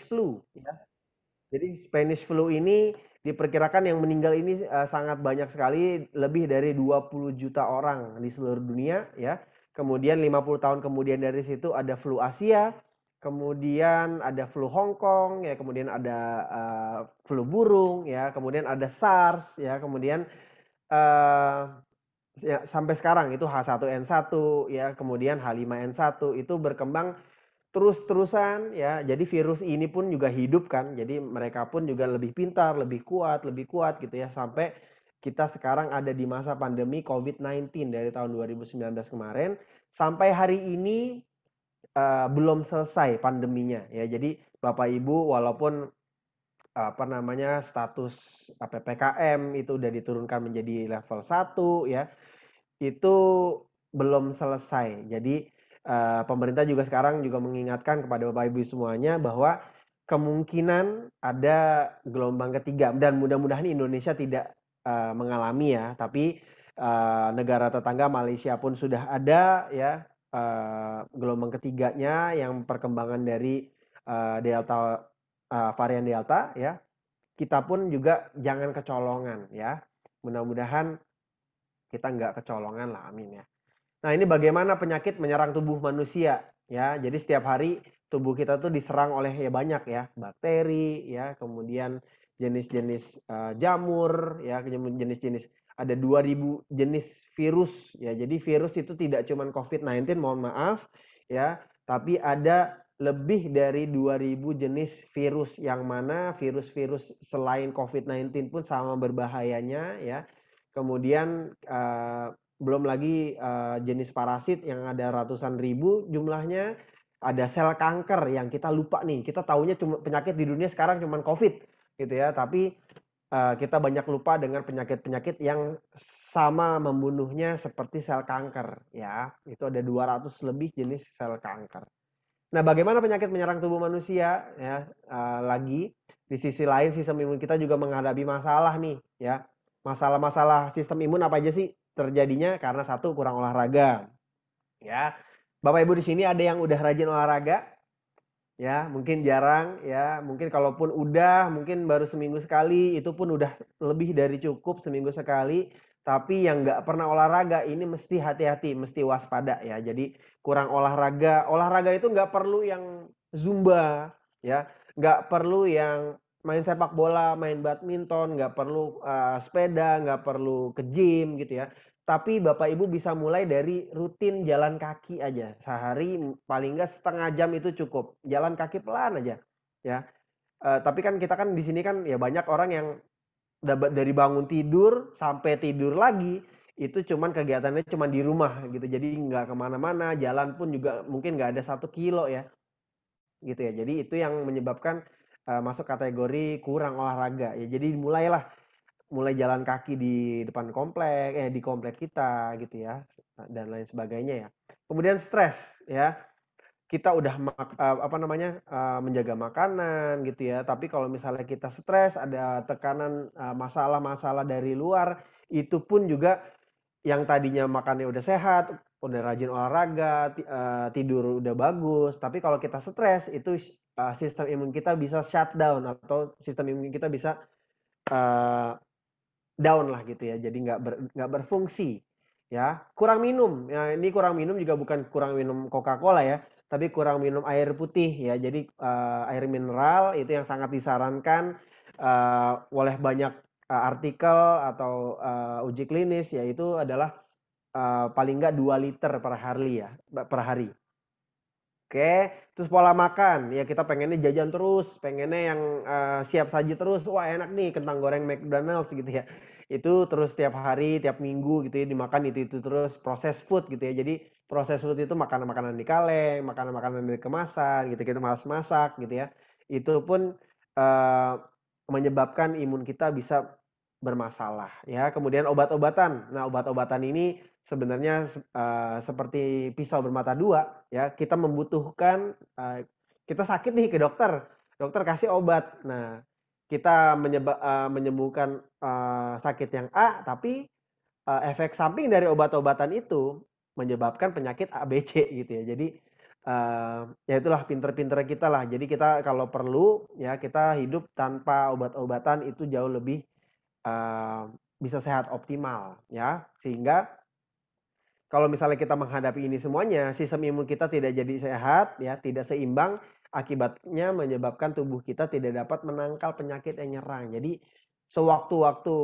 flu ya. Jadi Spanish flu ini diperkirakan yang meninggal ini sangat banyak sekali, lebih dari 20 juta orang di seluruh dunia ya. Kemudian 50 tahun kemudian dari situ ada flu Asia, kemudian ada flu Hong Kong ya, kemudian ada flu burung ya, kemudian ada SARS ya, kemudian uh, ya, sampai sekarang itu H1N1 ya, kemudian H5N1 itu berkembang terus-terusan ya. Jadi virus ini pun juga hidup kan. Jadi mereka pun juga lebih pintar, lebih kuat gitu ya, sampai kita sekarang ada di masa pandemi COVID-19 dari tahun 2019 kemarin sampai hari ini belum selesai pandeminya ya. Jadi Bapak Ibu walaupun apa namanya status PPKM itu udah diturunkan menjadi level 1 ya, itu belum selesai. Jadi pemerintah juga sekarang juga mengingatkan kepada Bapak Ibu semuanya bahwa kemungkinan ada gelombang ketiga dan mudah-mudahan Indonesia tidak mengalami ya, tapi negara tetangga Malaysia pun sudah ada ya gelombang ketiganya yang perkembangan dari Delta varian Delta ya. Kita pun juga jangan kecolongan ya. Mudah-mudahan kita nggak kecolongan lah, amin ya. Nah, ini bagaimana penyakit menyerang tubuh manusia ya. Jadi setiap hari tubuh kita tuh diserang oleh ya banyak ya, bakteri ya, kemudian jenis-jenis jamur ya, jenis-jenis ada 2000 jenis virus ya. Jadi virus itu tidak cuma COVID-19, mohon maaf ya, tapi ada lebih dari 2000 jenis virus yang mana virus-virus selain COVID-19 pun sama berbahayanya ya. Kemudian belum lagi jenis parasit yang ada ratusan ribu jumlahnya, ada sel kanker yang kita lupa nih, kita taunya cuma penyakit di dunia sekarang cuma COVID gitu ya, tapi kita banyak lupa dengan penyakit-penyakit yang sama membunuhnya seperti sel kanker ya, itu ada 200 lebih jenis sel kanker. Nah, bagaimana penyakit menyerang tubuh manusia ya, lagi di sisi lain sistem imun kita juga menghadapi masalah nih ya. Masalah-masalah sistem imun apa aja sih terjadinya? Karena satu, kurang olahraga ya. Bapak Ibu di sini ada yang udah rajin olahraga ya, mungkin jarang ya, mungkin kalaupun udah mungkin baru seminggu sekali, itu pun udah lebih dari cukup seminggu sekali. Tapi yang nggak pernah olahraga ini mesti hati-hati, mesti waspada ya. Jadi kurang olahraga, olahraga itu nggak perlu yang zumba ya, nggak perlu yang main sepak bola, main badminton, nggak perlu sepeda, nggak perlu ke gym gitu ya. Tapi Bapak Ibu bisa mulai dari rutin jalan kaki aja. Sehari paling nggak setengah jam itu cukup. Jalan kaki pelan aja ya. Tapi kan kita kan di sini kan ya banyak orang yang dari bangun tidur sampai tidur lagi itu cuman kegiatannya cuman di rumah gitu. Jadi nggak kemana-mana, jalan pun juga mungkin nggak ada 1 kilo ya gitu ya. Jadi itu yang menyebabkan masuk kategori kurang olahraga ya. Jadi mulai jalan kaki di depan komplek, di komplek kita gitu ya, dan lain sebagainya ya. Kemudian stres ya, kita udah apa namanya menjaga makanan gitu ya, tapi kalau misalnya kita stres, ada tekanan masalah-masalah dari luar, itu pun juga yang tadinya makannya udah sehat, udah rajin olahraga, tidur udah bagus, tapi kalau kita stres itu sistem imun kita bisa shutdown atau sistem imun kita bisa uh, down lah gitu ya, jadi nggak berfungsi ya. Kurang minum ya, ini kurang minum juga bukan kurang minum Coca-Cola ya, tapi kurang minum air putih ya. Jadi air mineral itu yang sangat disarankan oleh banyak artikel atau uji klinis, yaitu adalah paling nggak 2 liter per hari ya, per hari. Oke, terus pola makan ya, kita pengennya jajan terus, pengennya yang siap saji terus, wah enak nih kentang goreng McDonald's gitu ya. Itu terus tiap hari, tiap minggu gitu ya dimakan itu terus, proses food gitu ya. Jadi proses food itu makanan-makanan di kaleng, makanan-makanan dari kemasan gitu, kita malas masak gitu ya. Itu pun uh, menyebabkan imun kita bisa bermasalah ya. Kemudian obat-obatan. Nah, obat-obatan ini sebenarnya seperti pisau bermata dua ya. Kita membutuhkan kita sakit nih ke dokter, dokter kasih obat. Nah, kita menyembuhkan sakit yang A, tapi efek samping dari obat-obatan itu menyebabkan penyakit ABC gitu ya. Jadi Ya itulah pinter-pinter kita lah. Jadi kita kalau perlu ya kita hidup tanpa obat-obatan itu jauh lebih uh, bisa sehat optimal ya. Sehingga kalau misalnya kita menghadapi ini semuanya, sistem imun kita tidak jadi sehat ya, tidak seimbang, akibatnya menyebabkan tubuh kita tidak dapat menangkal penyakit yang nyerang. Jadi sewaktu-waktu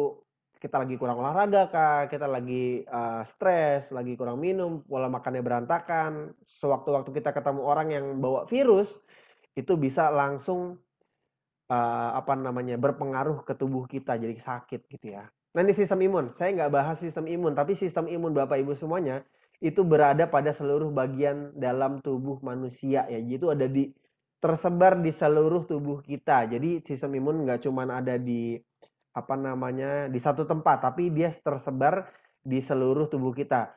kita lagi kurang olahraga kah, kita lagi stres, lagi kurang minum, pola makannya berantakan, sewaktu-waktu kita ketemu orang yang bawa virus, itu bisa langsung apa namanya, berpengaruh ke tubuh kita jadi sakit gitu ya. Nah ini sistem imun, saya nggak bahas sistem imun, tapi sistem imun Bapak Ibu semuanya itu berada pada seluruh bagian dalam tubuh manusia ya. Jadi itu ada di tersebar di seluruh tubuh kita. Jadi sistem imun nggak cuma ada di apa namanya di satu tempat, tapi dia tersebar di seluruh tubuh kita.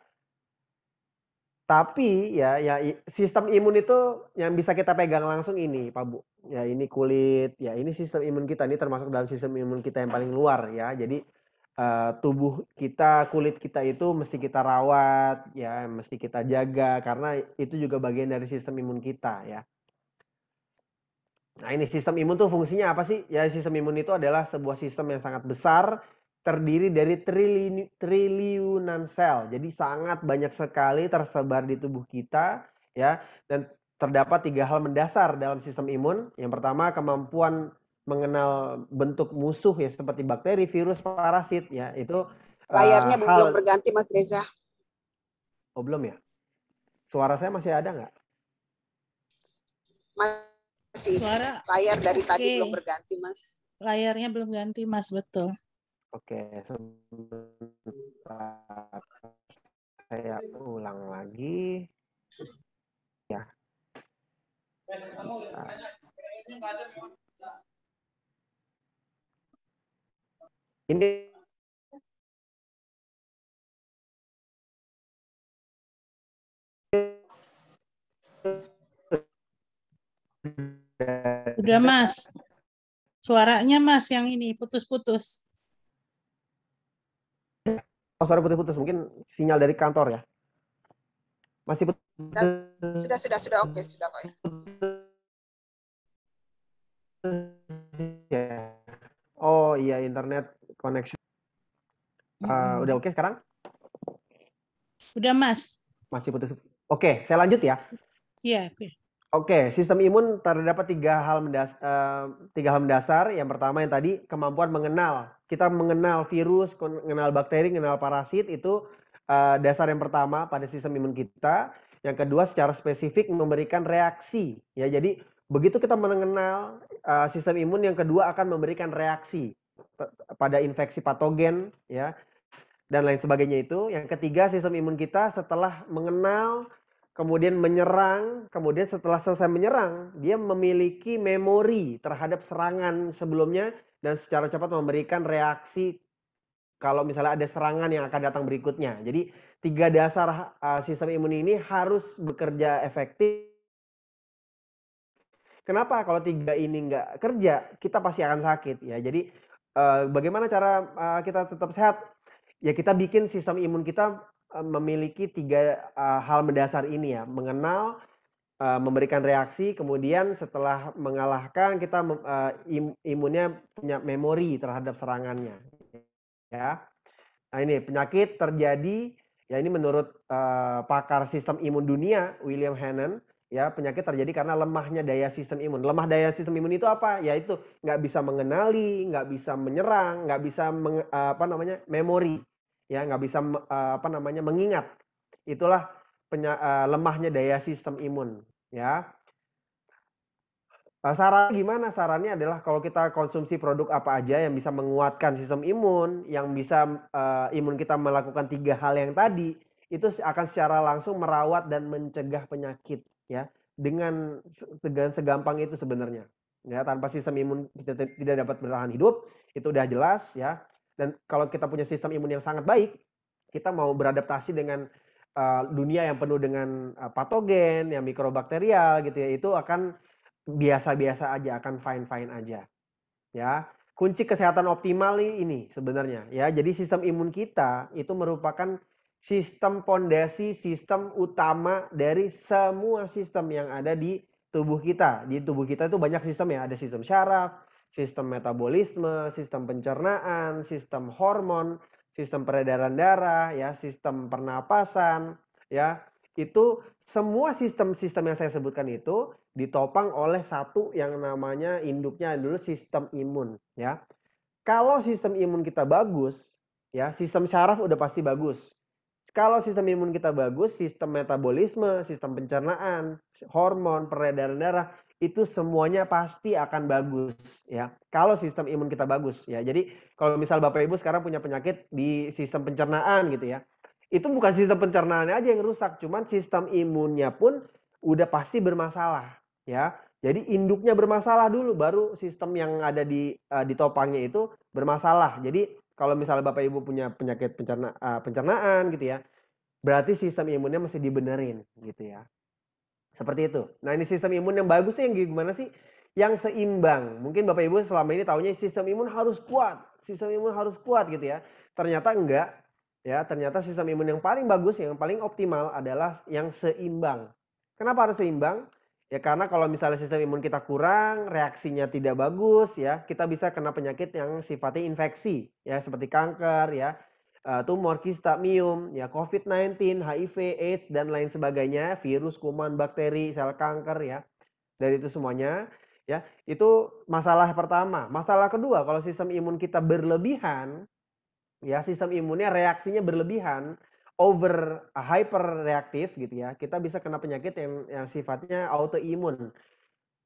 Tapi ya sistem imun itu yang bisa kita pegang langsung ini, Pak Bu. Ya ini kulit, ya ini sistem imun kita, ini termasuk dalam sistem imun kita yang paling luar ya. Jadi tubuh kita, kulit kita itu mesti kita rawat, ya mesti kita jaga karena itu juga bagian dari sistem imun kita ya. Nah ini sistem imun tuh fungsinya apa sih? Ya sistem imun itu adalah sebuah sistem yang sangat besar, terdiri dari triliunan sel. Jadi sangat banyak sekali tersebar di tubuh kita ya. Dan terdapat 3 hal mendasar dalam sistem imun. Yang pertama kemampuan mengenal bentuk musuh ya seperti bakteri, virus, parasit ya. Itu Layarnya belum hal berganti Mas Reza. oh belum ya? Suara saya masih ada nggak? Masih. Suara layar dari tadi oke. belum berganti Mas. Layarnya belum ganti Mas, betul. Oke, sebentar. Saya ulang lagi. Ya. Ini Udah Mas. Suaranya Mas yang ini putus-putus. oh, suara putus-putus mungkin sinyal dari kantor ya. Masih putus. Sudah oke, sudah kok. Ya. Oh iya internet connection. Udah oke sekarang? Udah Mas. Masih putus. Oke, saya lanjut ya. Iya, oke. Oke, sistem imun terdapat 3 hal mendasar. Yang pertama yang tadi kemampuan mengenal. Kita mengenal virus, mengenal bakteri, mengenal parasit itu dasar yang pertama pada sistem imun kita. Yang kedua secara spesifik memberikan reaksi. Ya, jadi begitu kita mengenal sistem imun, yang kedua akan memberikan reaksi pada infeksi patogen, ya, dan lain sebagainya itu. Yang ketiga sistem imun kita setelah mengenal kemudian menyerang, kemudian setelah selesai menyerang, dia memiliki memori terhadap serangan sebelumnya dan secara cepat memberikan reaksi kalau misalnya ada serangan yang akan datang berikutnya. Jadi 3 dasar sistem imun ini harus bekerja efektif. Kenapa? Kalau 3 ini nggak kerja, kita pasti akan sakit ya. Jadi bagaimana cara kita tetap sehat? Ya kita bikin sistem imun kita memiliki 3 hal mendasar ini ya, mengenal, memberikan reaksi, kemudian setelah mengalahkan kita imunnya punya memori terhadap serangannya, ya. Nah ini penyakit terjadi, ya ini menurut pakar sistem imun dunia William Hannon, ya penyakit terjadi karena lemahnya daya sistem imun. Lemah daya sistem imun itu apa? Yaitu nggak bisa mengenali, nggak bisa menyerang, nggak bisa memori, ya nggak bisa mengingat. Itulah lemahnya daya sistem imun, ya. Sarannya gimana? Sarannya adalah kalau kita konsumsi produk apa aja yang bisa menguatkan sistem imun, yang bisa imun kita melakukan 3 hal yang tadi, itu akan secara langsung merawat dan mencegah penyakit, ya. Dengan segampang itu sebenarnya. Ya, tanpa sistem imun kita tidak dapat bertahan hidup, itu udah jelas ya. Dan kalau kita punya sistem imun yang sangat baik, kita mau beradaptasi dengan dunia yang penuh dengan patogen, yang mikrobakterial gitu ya, itu akan biasa-biasa aja, akan fine-fine aja. Ya. Kunci kesehatan optimal ini sebenarnya ya. Jadi sistem imun kita itu merupakan sistem pondasi, sistem utama dari semua sistem yang ada di tubuh kita. Di tubuh kita itu banyak sistem ya, ada sistem syaraf, sistem metabolisme, sistem pencernaan, sistem hormon, sistem peredaran darah, ya, sistem pernapasan, ya. Itu semua sistem-sistem yang saya sebutkan itu ditopang oleh satu yang namanya induknya dulu sistem imun, ya. Kalau sistem imun kita bagus, ya, sistem syaraf udah pasti bagus. Kalau sistem imun kita bagus, sistem metabolisme, sistem pencernaan, hormon, peredaran darah, itu semuanya pasti akan bagus ya. Kalau sistem imun kita bagus ya. Jadi kalau misal Bapak Ibu sekarang punya penyakit di sistem pencernaan gitu ya. Itu bukan sistem pencernaannya aja yang rusak, cuman sistem imunnya pun udah pasti bermasalah ya. Jadi induknya bermasalah dulu baru sistem yang ada di topangnya itu bermasalah. Jadi kalau misalnya Bapak Ibu punya penyakit pencernaan gitu ya, berarti sistem imunnya mesti dibenerin gitu ya. Seperti itu. Nah, ini sistem imun yang bagus yang gimana sih? Yang seimbang. Mungkin Bapak Ibu selama ini taunya sistem imun harus kuat. Sistem imun harus kuat gitu ya. Ternyata enggak. Ya, ternyata sistem imun yang paling bagus, yang paling optimal adalah yang seimbang. Kenapa harus seimbang? Ya karena kalau misalnya sistem imun kita kurang, reaksinya tidak bagus ya, kita bisa kena penyakit yang sifatnya infeksi ya, seperti kanker ya, tumor, kista, miom, ya COVID-19, HIV, AIDS dan lain sebagainya, virus, kuman, bakteri, sel kanker ya. Dari itu semuanya ya, itu masalah pertama. Masalah kedua, kalau sistem imun kita berlebihan, ya sistem imunnya reaksinya berlebihan, over hyper reaktif gitu ya, kita bisa kena penyakit yang sifatnya autoimun.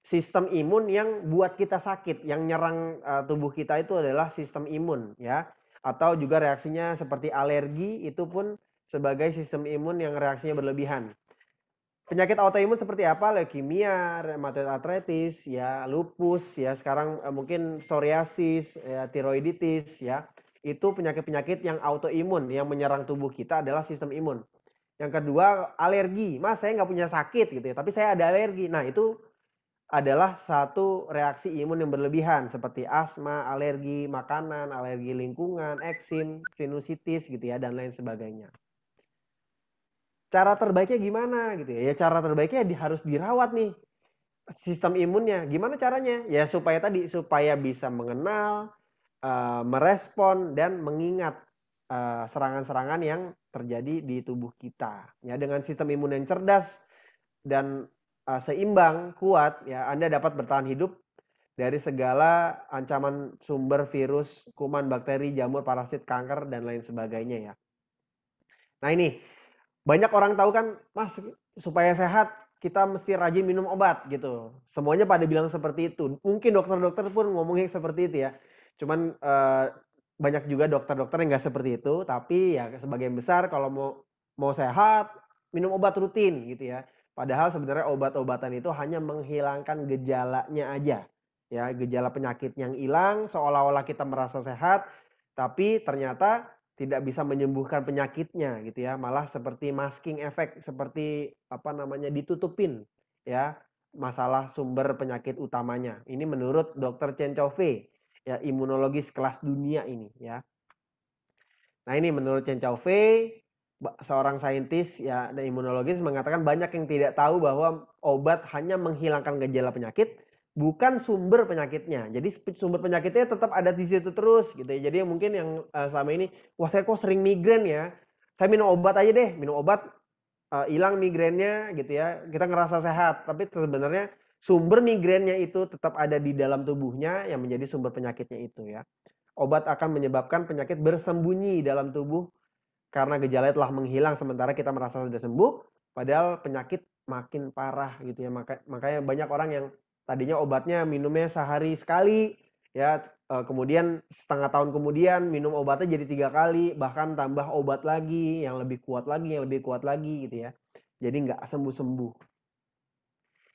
Sistem imun yang buat kita sakit, yang nyerang tubuh kita itu adalah sistem imun ya. Atau juga reaksinya seperti alergi, itu pun sebagai sistem imun yang reaksinya berlebihan. Penyakit autoimun seperti apa? Leukemia, rheumatoid arthritis, ya, lupus, ya, sekarang mungkin psoriasis, ya, tiroiditis, ya. Itu penyakit-penyakit yang autoimun yang menyerang tubuh kita adalah sistem imun. Yang kedua, alergi. Mas, saya nggak punya sakit gitu ya, tapi saya ada alergi. Nah, itu adalah satu reaksi imun yang berlebihan seperti asma, alergi makanan, alergi lingkungan, eksim, sinusitis gitu ya, dan lain sebagainya. Cara terbaiknya gimana gitu ya? Ya cara terbaiknya harus dirawat nih sistem imunnya. Gimana caranya? Ya supaya bisa mengenal, merespon dan mengingat serangan-serangan yang terjadi di tubuh kita. Ya dengan sistem imun yang cerdas dan seimbang, kuat, ya Anda dapat bertahan hidup dari segala ancaman sumber virus, kuman, bakteri, jamur, parasit, kanker dan lain sebagainya ya. Nah ini banyak orang tahu kan, Mas, supaya sehat kita mesti rajin minum obat gitu. Semuanya pada bilang seperti itu. Mungkin dokter-dokter pun ngomongnya seperti itu ya. Cuman banyak juga dokter-dokter yang nggak seperti itu. Tapi ya sebagian besar kalau mau sehat minum obat rutin gitu ya. Padahal sebenarnya obat-obatan itu hanya menghilangkan gejalanya aja. Ya, gejala penyakit yang hilang seolah-olah kita merasa sehat, tapi ternyata tidak bisa menyembuhkan penyakitnya gitu ya, malah seperti masking effect, seperti apa namanya ditutupin ya masalah sumber penyakit utamanya. Ini menurut Dr. Chen Chaufei ya, imunologis kelas dunia ini ya. Nah ini menurut Chen Chaufei, seorang saintis ya dan imunologis mengatakan banyak yang tidak tahu bahwa obat hanya menghilangkan gejala penyakit, bukan sumber penyakitnya. Jadi sumber penyakitnya tetap ada di situ terus gitu ya. Jadi mungkin yang selama ini, wah saya kok sering migrain ya, saya minum obat aja deh, minum obat hilang migrainnya gitu ya, kita ngerasa sehat. Tapi sebenarnya sumber migrainnya itu tetap ada di dalam tubuhnya yang menjadi sumber penyakitnya itu ya. Obat akan menyebabkan penyakit bersembunyi dalam tubuh karena gejala telah menghilang sementara kita merasa sudah sembuh, padahal penyakit makin parah gitu ya. Makanya banyak orang yang tadinya obatnya minumnya sehari sekali ya, kemudian setengah tahun kemudian minum obatnya jadi 3 kali, bahkan tambah obat lagi yang lebih kuat lagi, yang lebih kuat lagi gitu ya. Jadi nggak sembuh-sembuh.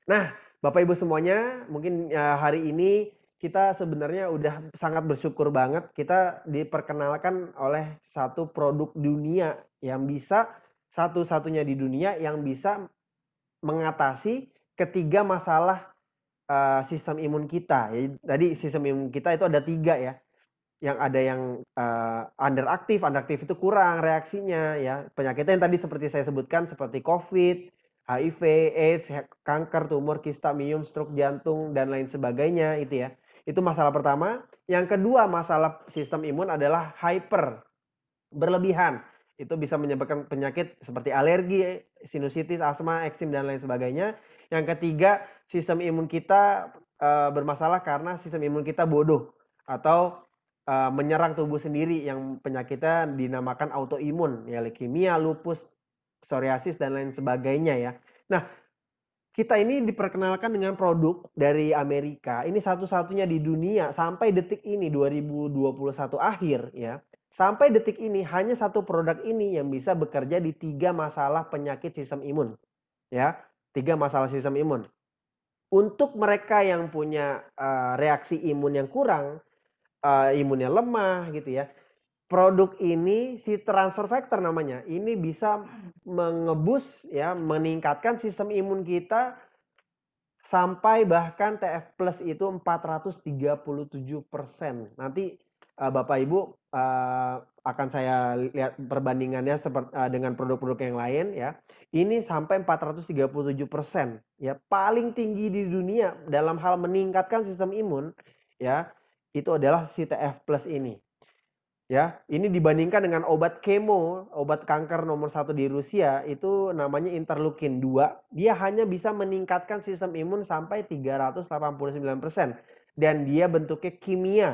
Nah, Bapak Ibu semuanya, mungkin hari ini kita sebenarnya udah sangat bersyukur banget kita diperkenalkan oleh satu produk dunia yang bisa, satu-satunya di dunia yang bisa mengatasi ketiga masalah sistem imun kita. Jadi tadi sistem imun kita itu ada 3 ya. yang ada yang underaktif itu kurang reaksinya ya. Penyakitnya yang tadi seperti saya sebutkan seperti COVID, HIV, AIDS, kanker, tumor, kista, miom, stroke jantung dan lain sebagainya itu ya. Itu masalah pertama. Yang kedua masalah sistem imun adalah hyper, berlebihan. Itu bisa menyebabkan penyakit seperti alergi, sinusitis, asma, eksim dan lain sebagainya. Yang ketiga, sistem imun kita bermasalah karena sistem imun kita bodoh atau menyerang tubuh sendiri yang penyakitnya dinamakan autoimun, ya leukemia, lupus, psoriasis dan lain sebagainya ya. Nah, kita ini diperkenalkan dengan produk dari Amerika. Ini satu-satunya di dunia sampai detik ini 2021 akhir ya. Sampai detik ini hanya satu produk ini yang bisa bekerja di 3 masalah penyakit sistem imun. Ya, 3 masalah sistem imun. Untuk mereka yang punya reaksi imun yang kurang, imunnya lemah gitu ya. Produk ini si transfer factor namanya. Ini bisa mengebus ya, meningkatkan sistem imun kita sampai bahkan TF plus itu 437%. Nanti Bapak Ibu akan saya lihat perbandingannya dengan produk-produk yang lain ya. Ini sampai 437% ya, paling tinggi di dunia dalam hal meningkatkan sistem imun ya. Itu adalah si TF plus ini. Ya, ini dibandingkan dengan obat kemo, obat kanker nomor 1 di Rusia itu namanya interleukin 2. Dia hanya bisa meningkatkan sistem imun sampai 389% dan dia bentuknya kimia.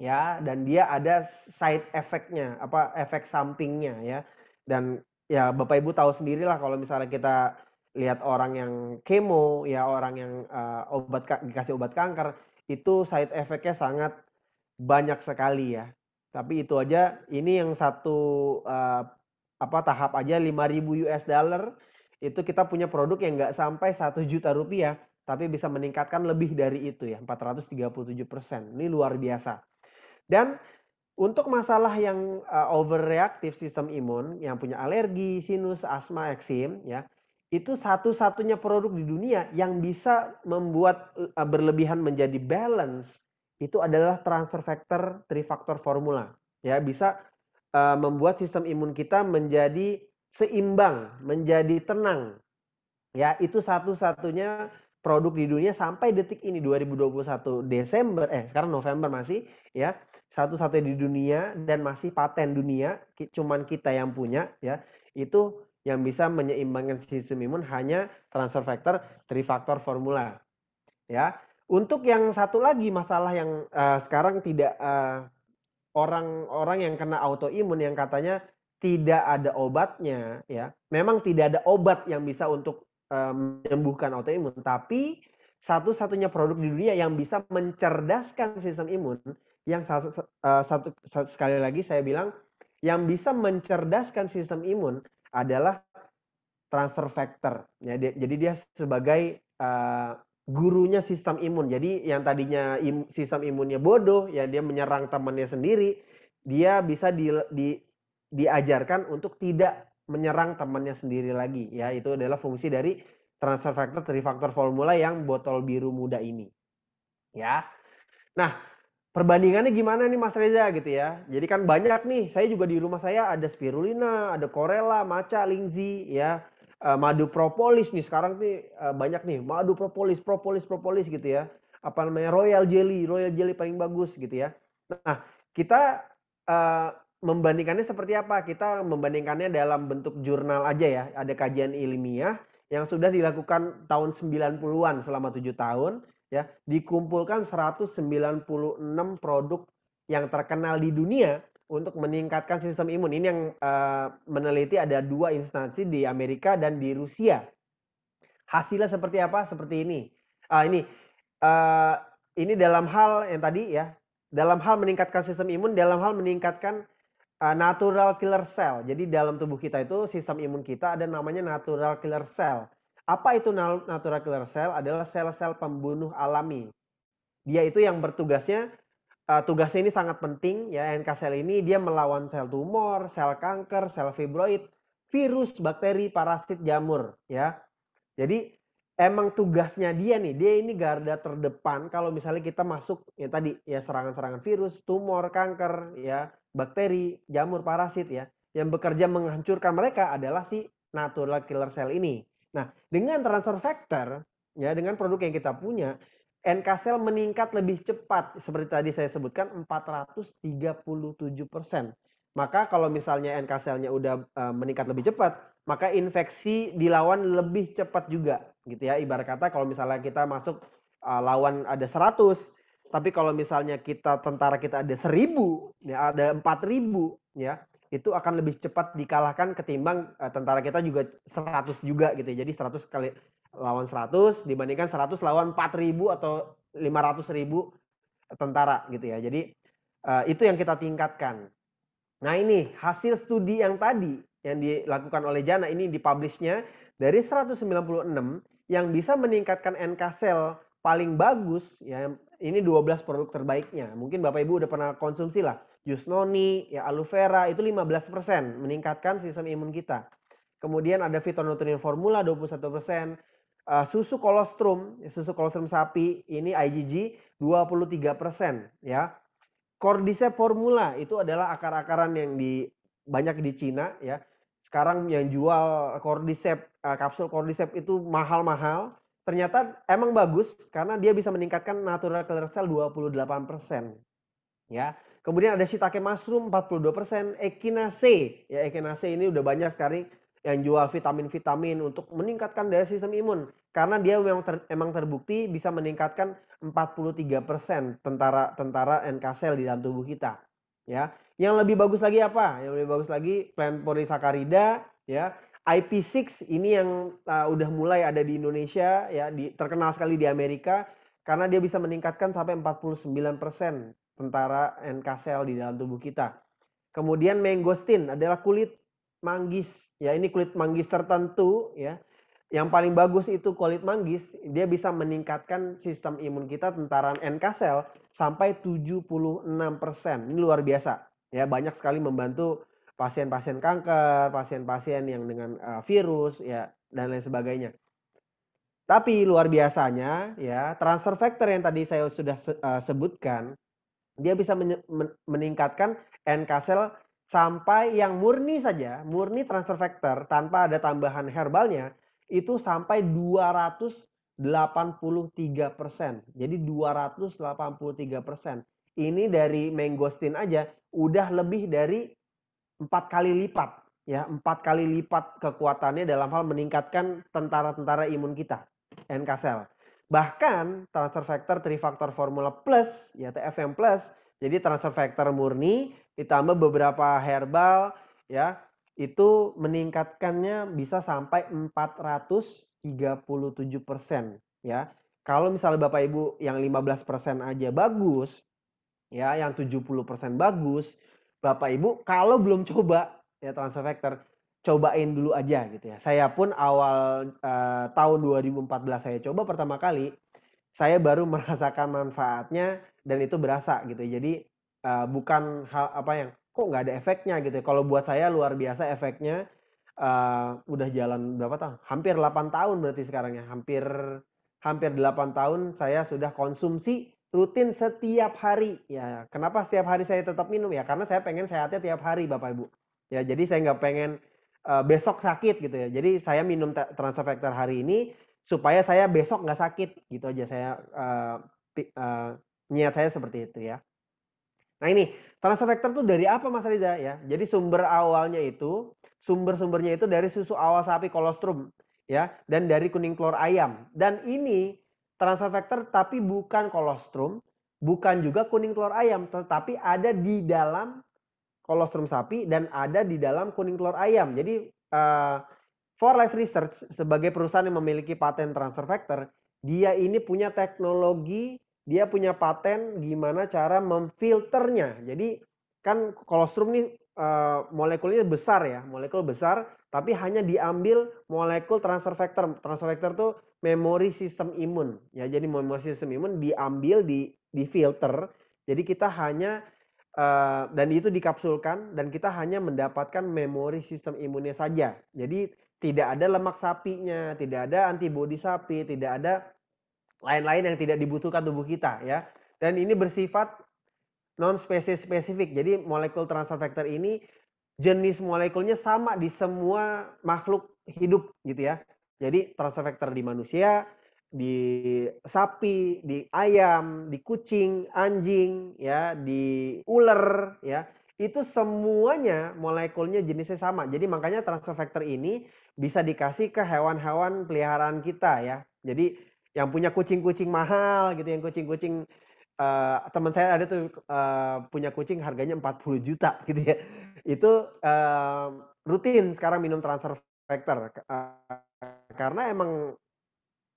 Ya, dan dia ada side effect-nya, efek sampingnya ya. Dan ya Bapak Ibu tahu sendirilah kalau misalnya kita lihat orang yang kemo, ya orang yang dikasih obat kanker, itu side effect-nya sangat banyak sekali ya. Tapi itu aja, ini yang satu tahap aja $5.000 itu kita punya produk yang nggak sampai 1 juta rupiah, tapi bisa meningkatkan lebih dari itu ya, 437%. Ini luar biasa. Dan untuk masalah yang overreaktif sistem imun, yang punya alergi, sinus, asma, eksim ya, itu satu-satunya produk di dunia yang bisa membuat berlebihan menjadi balance itu adalah transfer factor trifaktor formula. Ya, bisa membuat sistem imun kita menjadi seimbang, menjadi tenang. Ya, itu satu-satunya produk di dunia sampai detik ini 2021 Desember sekarang November masih ya. Satu-satunya di dunia dan masih paten dunia, cuman kita yang punya ya. Itu yang bisa menyeimbangkan sistem imun hanya transfer factor trifaktor formula. Ya. Untuk yang satu lagi masalah yang sekarang tidak orang-orang yang kena autoimun yang katanya tidak ada obatnya ya. Memang tidak ada obat yang bisa untuk menyembuhkan autoimun, tapi satu-satunya produk di dunia yang bisa mencerdaskan sistem imun yang sekali lagi saya bilang yang bisa mencerdaskan sistem imun adalah transfer factor ya. Jadi dia sebagai gurunya sistem imun. Jadi yang tadinya sistem imunnya bodoh ya, dia menyerang temannya sendiri, dia bisa diajarkan untuk tidak menyerang temannya sendiri lagi ya. Itu adalah fungsi dari transfer factor trifaktor formula yang botol biru muda ini ya. Nah, perbandingannya gimana nih Mas Reza gitu ya. Jadi kan banyak nih, saya juga di rumah saya ada spirulina, ada chlorella, maca, lingzi ya. Madu propolis nih sekarang nih banyak nih, madu propolis gitu ya. Apa namanya, royal jelly paling bagus gitu ya. Nah, kita membandingkannya seperti apa? Kita membandingkannya dalam bentuk jurnal aja ya. Ada kajian ilmiah yang sudah dilakukan tahun 90-an selama 7 tahun ya. Dikumpulkan 196 produk yang terkenal di dunia untuk meningkatkan sistem imun. Ini yang meneliti ada 2 instansi di Amerika dan di Rusia. Hasilnya seperti apa? Seperti ini. Ini dalam hal yang tadi ya, dalam hal meningkatkan sistem imun, dalam hal meningkatkan natural killer cell. Jadi dalam tubuh kita itu sistem imun kita ada namanya natural killer cell. Apa itu natural killer cell? Adalah sel-sel pembunuh alami. Dia itu yang bertugasnya, tugasnya ini sangat penting ya. NK sel ini dia melawan sel tumor, sel kanker, sel fibroid, virus, bakteri, parasit, jamur ya. Jadi emang tugasnya dia nih, dia ini garda terdepan kalau misalnya kita masuk ya tadi ya serangan-serangan virus, tumor, kanker, ya bakteri, jamur, parasit ya. Yang bekerja menghancurkan mereka adalah si natural killer cell ini. Nah, dengan transfer factor ya dengan produk yang kita punya, NK cell meningkat lebih cepat seperti tadi saya sebutkan 437%. Maka kalau misalnya NK cell-nya udah meningkat lebih cepat, maka infeksi dilawan lebih cepat juga gitu ya. Ibarat kata kalau misalnya kita masuk lawan ada 100, tapi kalau misalnya tentara kita ada 1000, ya ada 4000 ya, itu akan lebih cepat dikalahkan ketimbang tentara kita juga 100 juga gitu ya. Jadi 100 kali lawan 100 dibandingkan 100 lawan 4000 atau 500.000 tentara gitu ya. Jadi itu yang kita tingkatkan. Nah ini hasil studi yang tadi yang dilakukan oleh Jana ini dipublishnya dari 196 yang bisa meningkatkan NK cell paling bagus ya, ini 12 produk terbaiknya. Mungkin Bapak Ibu udah pernah konsumsi lah. Jus noni, ya aloe vera itu 15% meningkatkan sistem imun kita. Kemudian ada fitonutrien formula 21%, susu kolostrum sapi ini IgG 23% ya. Cordyceps formula itu adalah akar-akaran yang banyak di Cina ya. Sekarang yang jual Cordyceps, kapsul Cordyceps itu mahal-mahal. Ternyata emang bagus karena dia bisa meningkatkan natural killer cell 28% ya. Kemudian ada shiitake mushroom 42%, echinacea. Ya echinacea ini udah banyak sekali yang jual vitamin-vitamin untuk meningkatkan daya sistem imun karena dia memang terbukti bisa meningkatkan 43% tentara NK cell di dalam tubuh kita. Ya, yang lebih bagus lagi apa? Yang lebih bagus lagi plant polysaccharida ya. IP6 ini yang udah mulai ada di Indonesia ya, terkenal sekali di Amerika karena dia bisa meningkatkan sampai 49% tentara NK cell di dalam tubuh kita. Kemudian mangosteen adalah kulit manggis. Ya, ini kulit manggis tertentu ya. Yang paling bagus itu kulit manggis, dia bisa meningkatkan sistem imun kita tentara NK cell sampai 76%. Ini luar biasa. Ya, banyak sekali membantu pasien-pasien kanker, pasien-pasien yang dengan virus ya dan lain sebagainya. Tapi luar biasanya ya, transfer factor yang tadi saya sudah sebutkan, dia bisa meningkatkan NK cell sampai yang murni saja, murni transfer factor tanpa ada tambahan herbalnya, itu sampai 283%. Jadi 283%. Ini dari mangosteen aja udah lebih dari 4 kali lipat. Ya, 4 kali lipat kekuatannya dalam hal meningkatkan tentara-tentara imun kita, NK cell. Bahkan transfer factor trifactor formula plus, ya TFM plus, jadi transfer factor murni ditambah beberapa herbal, ya itu meningkatkannya bisa sampai 437%. Ya, kalau misalnya Bapak Ibu yang 15% aja bagus, ya yang 70% bagus, Bapak Ibu kalau belum coba ya transfer factor, cobain dulu aja gitu ya. Saya pun awal tahun 2014 saya coba pertama kali, saya baru merasakan manfaatnya dan itu berasa gitu. Jadi bukan hal apa yang kok nggak ada efeknya gitu ya. Kalau buat saya luar biasa efeknya. Udah jalan berapa tahun? Hampir 8 tahun berarti sekarang ya. Hampir 8 tahun saya sudah konsumsi rutin setiap hari. Ya, kenapa setiap hari saya tetap minum ya? Karena saya pengen sehatnya tiap hari Bapak Ibu. Ya, jadi saya nggak pengen besok sakit gitu ya. Jadi saya minum transfer factor hari ini supaya saya besok nggak sakit gitu aja. Saya niat saya seperti itu ya. Nah ini transfer factor tuh dari apa Mas Riza ya? Jadi sumber-sumbernya itu dari susu awal sapi kolostrum ya dan dari kuning telur ayam. Dan ini transfer factor tapi bukan kolostrum, bukan juga kuning telur ayam, tetapi ada di dalam kolostrum sapi dan ada di dalam kuning telur ayam. Jadi For Life Research sebagai perusahaan yang memiliki paten transfer factor, dia ini punya teknologi, dia punya paten gimana cara memfilternya. Jadi kan kolostrum nih molekulnya besar ya, molekul besar, tapi hanya diambil molekul transfer factor. Transfer factor tuh memori sistem imun. Ya, jadi memori sistem imun diambil di filter. Jadi kita hanya dan itu dikapsulkan dan kita hanya mendapatkan memori sistem imunnya saja. Jadi tidak ada lemak sapinya, tidak ada antibodi sapi, tidak ada lain-lain yang tidak dibutuhkan tubuh kita ya. Dan ini bersifat non spesifik. Jadi molekul transfer factor ini jenis molekulnya sama di semua makhluk hidup gitu ya. Jadi transfer factor di manusia, di sapi, di ayam, di kucing, anjing ya, di ular ya. Itu semuanya molekulnya jenisnya sama. Jadi makanya transfer factor ini bisa dikasih ke hewan-hewan peliharaan kita ya. Jadi yang punya kucing-kucing mahal gitu, yang kucing-kucing teman saya ada tuh punya kucing harganya 40 juta gitu ya. Itu rutin sekarang minum transfer factor karena emang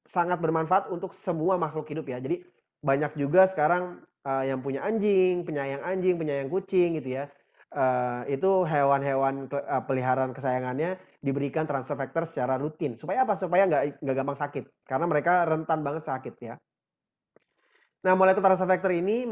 sangat bermanfaat untuk semua makhluk hidup ya. Jadi banyak juga sekarang yang punya anjing, penyayang kucing gitu ya. Itu hewan-hewan peliharaan kesayangannya diberikan transfer factor secara rutin. Supaya apa? Supaya nggak gampang sakit. Karena mereka rentan banget sakit ya. Nah, molekul transfer factor ini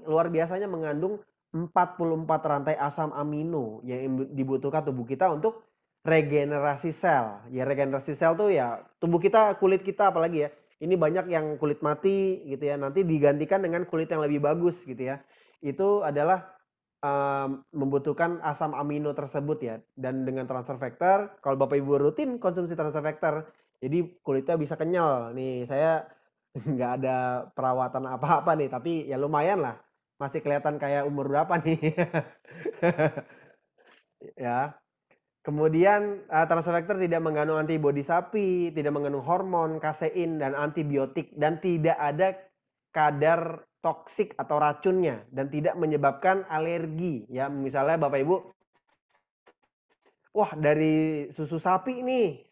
luar biasanya mengandung 44 rantai asam amino yang dibutuhkan tubuh kita untuk regenerasi sel. Ya regenerasi sel tuh ya tubuh kita, kulit kita apalagi ya. Ini banyak yang kulit mati gitu ya. Nanti digantikan dengan kulit yang lebih bagus gitu ya. Itu adalah membutuhkan asam amino tersebut ya. Dan dengan transfer factor, kalau Bapak Ibu rutin konsumsi transfer factor, jadi kulitnya bisa kenyal. Nih saya nggak ada perawatan apa-apa nih, tapi ya lumayan lah. Masih kelihatan kayak umur berapa nih. Ya. Kemudian transfer factor tidak mengandung antibodi sapi, tidak mengandung hormon, kasein, dan antibiotik, dan tidak ada kadar toksik atau racunnya, dan tidak menyebabkan alergi. Ya, misalnya Bapak Ibu, wah dari susu sapi nih,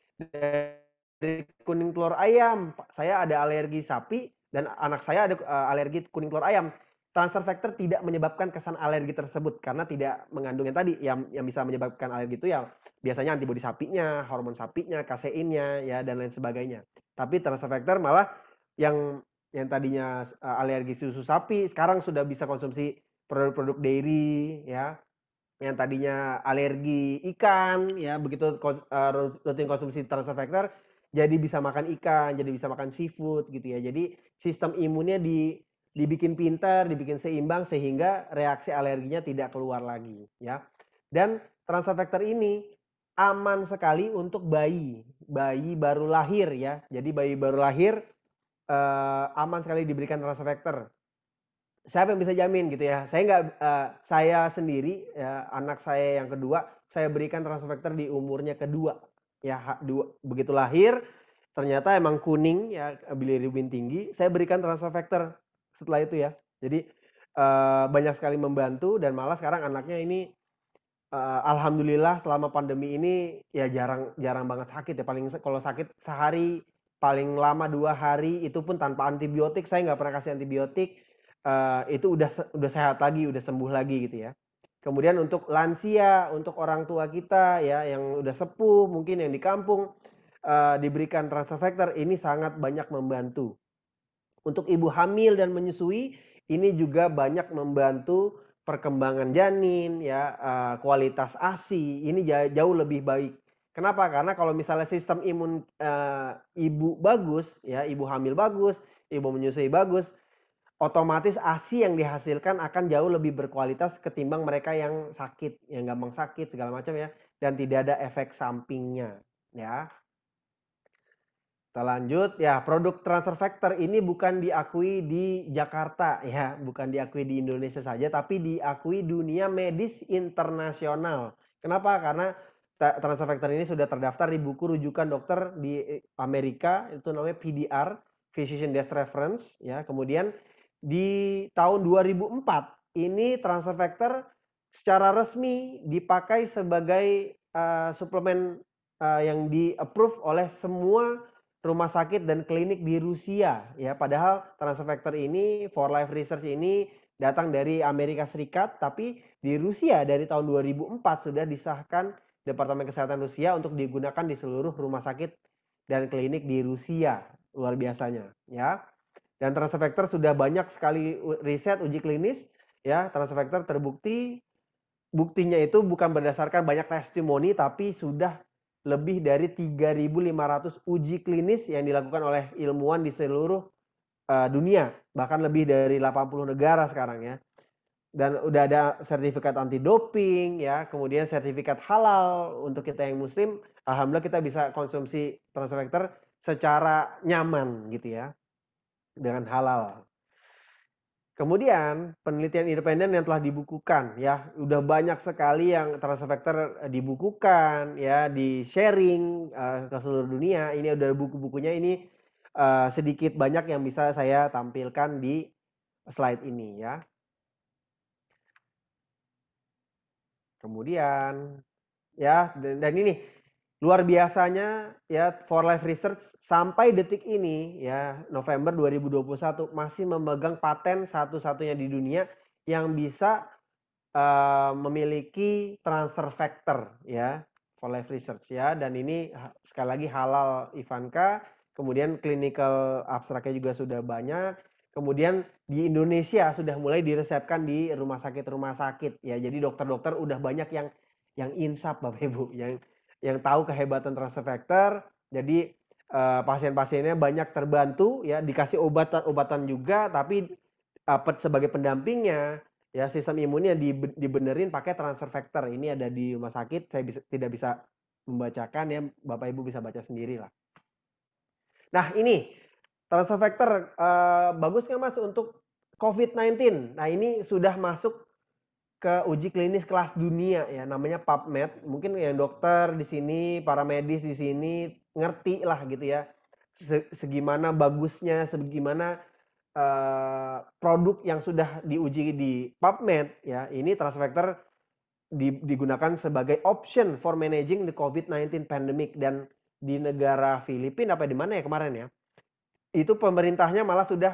dari kuning telur ayam, saya ada alergi sapi, dan anak saya ada alergi kuning telur ayam. Transfer factor tidak menyebabkan kesan alergi tersebut karena tidak mengandung yang tadi yang bisa menyebabkan alergi itu ya biasanya antibodi sapinya, hormon sapinya, kaseinnya ya dan lain sebagainya. Tapi transfer factor malah yang tadinya alergi susu sapi sekarang sudah bisa konsumsi produk-produk dairy ya. Yang tadinya alergi ikan ya begitu rutin konsumsi transfer factor jadi bisa makan ikan, jadi bisa makan seafood gitu ya. Jadi sistem imunnya dibikin pintar, dibikin seimbang sehingga reaksi alerginya tidak keluar lagi ya. Dan transfer factor ini aman sekali untuk bayi baru lahir ya. Jadi bayi baru lahir aman sekali diberikan transfer factor. Siapa yang bisa jamin gitu ya? Saya sendiri ya, anak saya yang kedua saya berikan transfer factor di umurnya kedua ya, begitu lahir ternyata emang kuning ya, bilirubin tinggi, saya berikan transfer factor setelah itu ya. Jadi banyak sekali membantu dan malah sekarang anaknya ini alhamdulillah selama pandemi ini ya jarang banget sakit ya. Paling kalau sakit sehari paling lama 2 hari itu pun tanpa antibiotik. Saya nggak pernah kasih antibiotik. Itu udah sehat lagi, udah sembuh lagi gitu ya. Kemudian untuk lansia, untuk orang tua kita ya yang udah sepuh, mungkin yang di kampung diberikan transfer factor ini sangat banyak membantu. Untuk ibu hamil dan menyusui ini juga banyak membantu perkembangan janin ya, kualitas ASI ini jauh lebih baik. Kenapa? Karena kalau misalnya sistem imun ibu bagus ya, ibu hamil bagus, ibu menyusui bagus, otomatis ASI yang dihasilkan akan jauh lebih berkualitas ketimbang mereka yang sakit, yang gampang sakit segala macam ya, dan tidak ada efek sampingnya ya. Kita lanjut ya, produk transfer factor ini bukan diakui di Jakarta ya, bukan diakui di Indonesia saja, tapi diakui dunia medis internasional. Kenapa? Karena transfer factor ini sudah terdaftar di buku rujukan dokter di Amerika, itu namanya PDR, Physician Desk Reference ya. Kemudian di tahun 2004 ini transfer factor secara resmi dipakai sebagai suplemen yang di-approve oleh semua rumah sakit dan klinik di Rusia ya. Padahal transfer factor ini, For Life Research ini datang dari Amerika Serikat, tapi di Rusia dari tahun 2004 sudah disahkan Departemen Kesehatan Rusia untuk digunakan di seluruh rumah sakit dan klinik di Rusia. Luar biasanya ya. Dan transfer factor sudah banyak sekali riset uji klinis ya. Transfer factor terbukti, buktinya itu bukan berdasarkan banyak testimoni tapi sudah lebih dari 3.500 uji klinis yang dilakukan oleh ilmuwan di seluruh dunia, bahkan lebih dari 80 negara sekarang ya. Dan udah ada sertifikat anti doping ya, kemudian sertifikat halal untuk kita yang muslim. Alhamdulillah kita bisa konsumsi transfer factor secara nyaman gitu ya, dengan halal. Kemudian penelitian independen yang telah dibukukan ya, udah banyak sekali yang transfer factor dibukukan ya, di sharing ke seluruh dunia. Ini udah buku-bukunya, ini sedikit banyak yang bisa saya tampilkan di slide ini ya. Kemudian ya, dan ini luar biasanya ya, For Life Research sampai detik ini ya, November 2021 masih memegang paten satu-satunya di dunia yang bisa memiliki transfer factor ya, For Life Research ya, dan ini sekali lagi halal Ivanka. Kemudian clinical abstraknya juga sudah banyak. Kemudian di Indonesia sudah mulai diresepkan di rumah sakit ya. Jadi dokter-dokter udah banyak yang insaf Bapak Ibu, yang tahu kehebatan transfer factor. Jadi pasien-pasiennya banyak terbantu ya, dikasih obatan juga, tapi sebagai pendampingnya ya, sistem imunnya dibenerin pakai transfer factor. Ini ada di rumah sakit, saya tidak bisa membacakan ya, Bapak Ibu bisa baca sendiri lah. Nah ini transfer factor bagus nggak Mas untuk COVID-19? Nah ini sudah masuk ke uji klinis kelas dunia ya, namanya PubMed. Mungkin yang dokter di sini, para medis di sini ngerti lah gitu ya, segimana bagusnya, segimana produk yang sudah diuji di PubMed ya. Ini transfer factor digunakan sebagai option for managing the COVID-19 pandemic. Dan di negara Filipina apa di mana ya kemarin ya, itu pemerintahnya malah sudah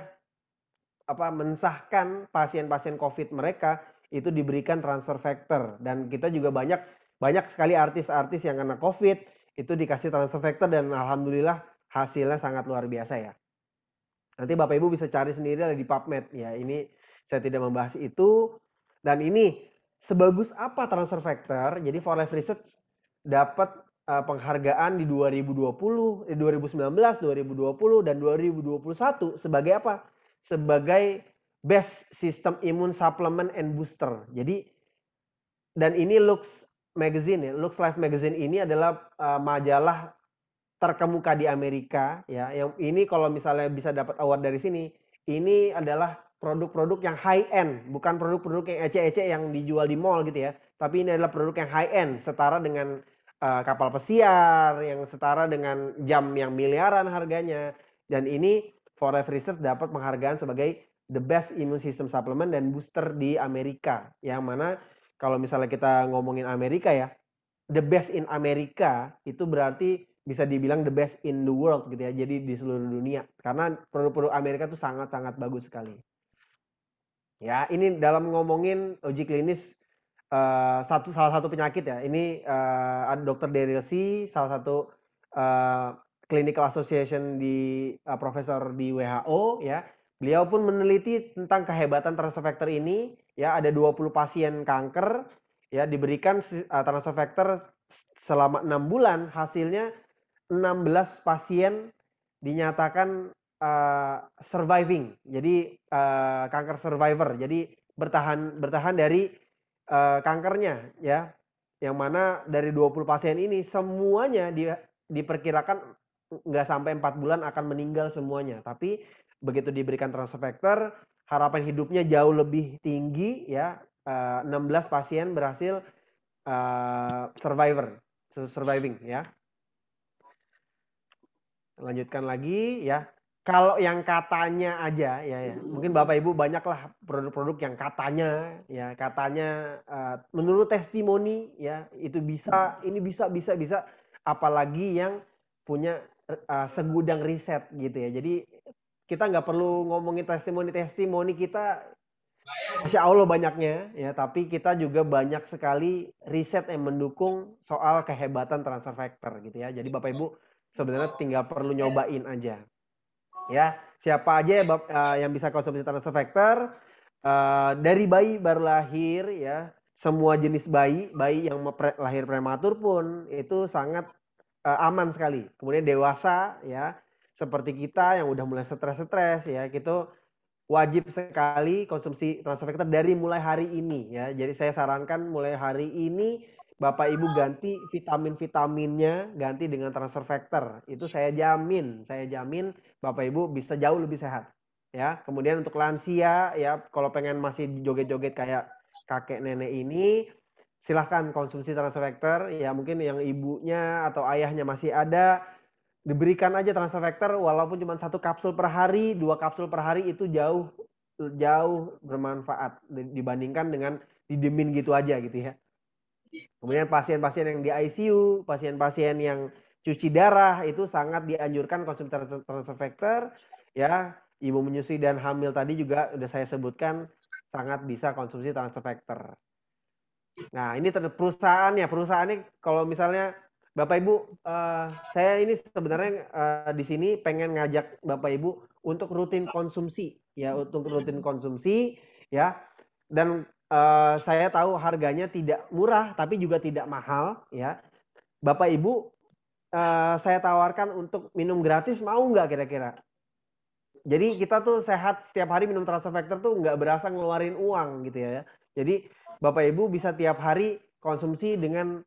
mensahkan pasien-pasien COVID mereka itu diberikan transfer factor. Dan kita juga banyak sekali artis-artis yang kena COVID itu dikasih transfer factor, dan alhamdulillah hasilnya sangat luar biasa ya. Nanti Bapak Ibu bisa cari sendiri di PubMed ya. Ini saya tidak membahas itu. Dan ini sebagus apa transfer factor? Jadi For Life Research dapat penghargaan di 2020, 2019, 2020 dan 2021 sebagai apa? Sebagai Best System Immune Supplement and Booster. Jadi, dan ini Lux Magazine ya, Lux Life Magazine ini adalah majalah terkemuka di Amerika ya. Yang ini kalau misalnya bisa dapat award dari sini, ini adalah produk-produk yang high end, bukan produk-produk yang ece-ece yang dijual di mall gitu ya. Tapi ini adalah produk yang high end, setara dengan kapal pesiar, yang setara dengan jam yang miliaran harganya. Dan ini For Life Research dapat penghargaan sebagai the best immune system supplement dan booster di Amerika. Yang mana kalau misalnya kita ngomongin Amerika ya, the best in Amerika itu berarti bisa dibilang the best in the world gitu ya. Jadi di seluruh dunia. Karena produk-produk Amerika itu sangat-sangat bagus sekali. Ya, ini dalam ngomongin uji klinis salah satu penyakit ya. Ini ada Dr. Daryl C, salah satu clinical association di profesor di WHO ya. Beliau pun meneliti tentang kehebatan transfer factor ini ya. Ada 20 pasien kanker ya, diberikan transfer factor selama 6 bulan, hasilnya 16 pasien dinyatakan surviving. Jadi kanker survivor. Jadi bertahan dari kankernya ya. Yang mana dari 20 pasien ini semuanya diperkirakan nggak sampai 4 bulan akan meninggal semuanya. Tapi begitu diberikan transfer factor, harapan hidupnya jauh lebih tinggi ya. 16 pasien berhasil surviving ya. Lanjutkan lagi ya. Kalau yang katanya aja ya, mungkin Bapak Ibu banyaklah produk-produk yang katanya menurut testimoni ya, itu bisa, ini bisa, apalagi yang punya segudang riset gitu ya. Jadi kita nggak perlu ngomongin testimoni kita, Masya Allah banyaknya ya, tapi kita juga banyak sekali riset yang mendukung soal kehebatan transfer factor gitu ya. Jadi Bapak Ibu sebenarnya tinggal perlu nyobain aja. Ya, siapa aja yang bisa konsumsi transfer factor, dari bayi baru lahir ya, semua jenis bayi yang lahir prematur pun itu sangat aman sekali. Kemudian dewasa ya, seperti kita yang udah mulai stres-stres ya, gitu wajib sekali konsumsi transfer factor dari mulai hari ini ya. Jadi saya sarankan mulai hari ini Bapak Ibu ganti vitamin-vitaminnya, ganti dengan transfer factor. Itu saya jamin Bapak Ibu bisa jauh lebih sehat. Ya, kemudian untuk lansia ya, kalau pengen masih joget-joget kayak kakek nenek ini, silahkan konsumsi transfer factor. Ya mungkin yang ibunya atau ayahnya masih ada, diberikan aja transfer factor walaupun cuma 1 kapsul per hari, 2 kapsul per hari itu jauh bermanfaat dibandingkan dengan didemin gitu aja gitu ya. Kemudian pasien-pasien yang di ICU, pasien-pasien yang cuci darah itu sangat dianjurkan konsumsi transfer factor ya. Ibu menyusui dan hamil tadi juga udah saya sebutkan sangat bisa konsumsi transfer factor. Nah, ini perusahaannya kalau misalnya Bapak Ibu, saya ini sebenarnya di sini pengen ngajak Bapak Ibu untuk rutin konsumsi ya, ya. Dan saya tahu harganya tidak murah tapi juga tidak mahal ya. Bapak Ibu, saya tawarkan untuk minum gratis, mau nggak kira-kira? Jadi kita tuh sehat setiap hari minum transfer factor tuh nggak berasa ngeluarin uang gitu ya. Jadi Bapak Ibu bisa tiap hari konsumsi dengan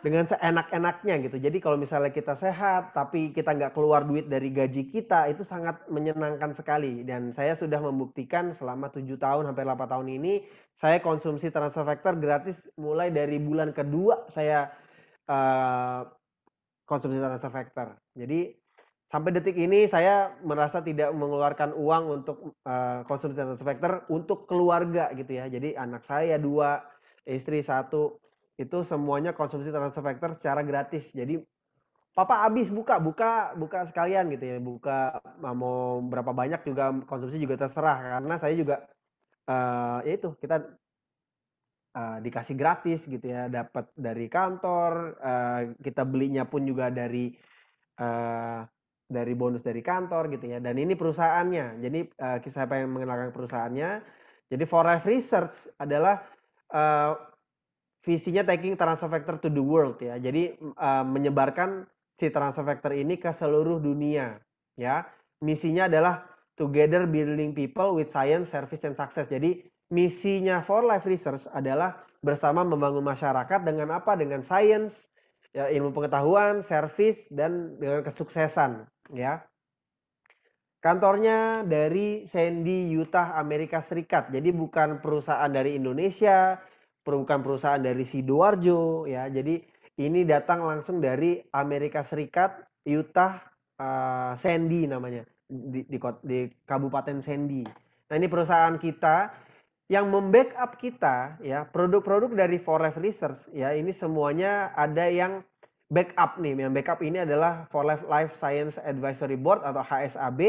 seenak-enaknya gitu. Jadi kalau misalnya kita sehat tapi kita nggak keluar duit dari gaji kita, itu sangat menyenangkan sekali. Dan saya sudah membuktikan selama 7 tahun hampir 8 tahun ini, saya konsumsi transfer factor gratis mulai dari bulan kedua saya konsumsi transfer factor. Jadi sampai detik ini saya merasa tidak mengeluarkan uang untuk konsumsi transfer factor untuk keluarga gitu ya. Jadi anak saya 2, istri 1, itu semuanya konsumsi transfer factor secara gratis. Jadi papa habis buka sekalian gitu ya. Buka mau berapa banyak juga konsumsi juga terserah, karena saya juga ya itu kita dikasih gratis gitu ya, dapat dari kantor, kita belinya pun juga dari bonus dari kantor gitu ya. Dan ini perusahaannya. Jadi saya pengen mengenalkan perusahaannya. Jadi For Life Research adalah visinya taking transfer factor to the world ya. Jadi menyebarkan si transfer factor ini ke seluruh dunia ya. Misinya adalah together building people with science, service, and success. Jadi misinya For Life Research adalah bersama membangun masyarakat dengan apa? Dengan science, ya, ilmu pengetahuan, service, dan dengan kesuksesan ya. Kantornya dari Sandy, Utah, Amerika Serikat. Jadi bukan perusahaan dari Indonesia, bukan perusahaan dari Sidoarjo ya. Jadi ini datang langsung dari Amerika Serikat, Utah, Sandy namanya, di Kabupaten Sandy. Nah, ini perusahaan kita yang membackup kita ya, produk-produk dari For Life Research ya, ini semuanya ada yang backup nih. Yang backup ini adalah For Life Science Advisory Board atau HSAB.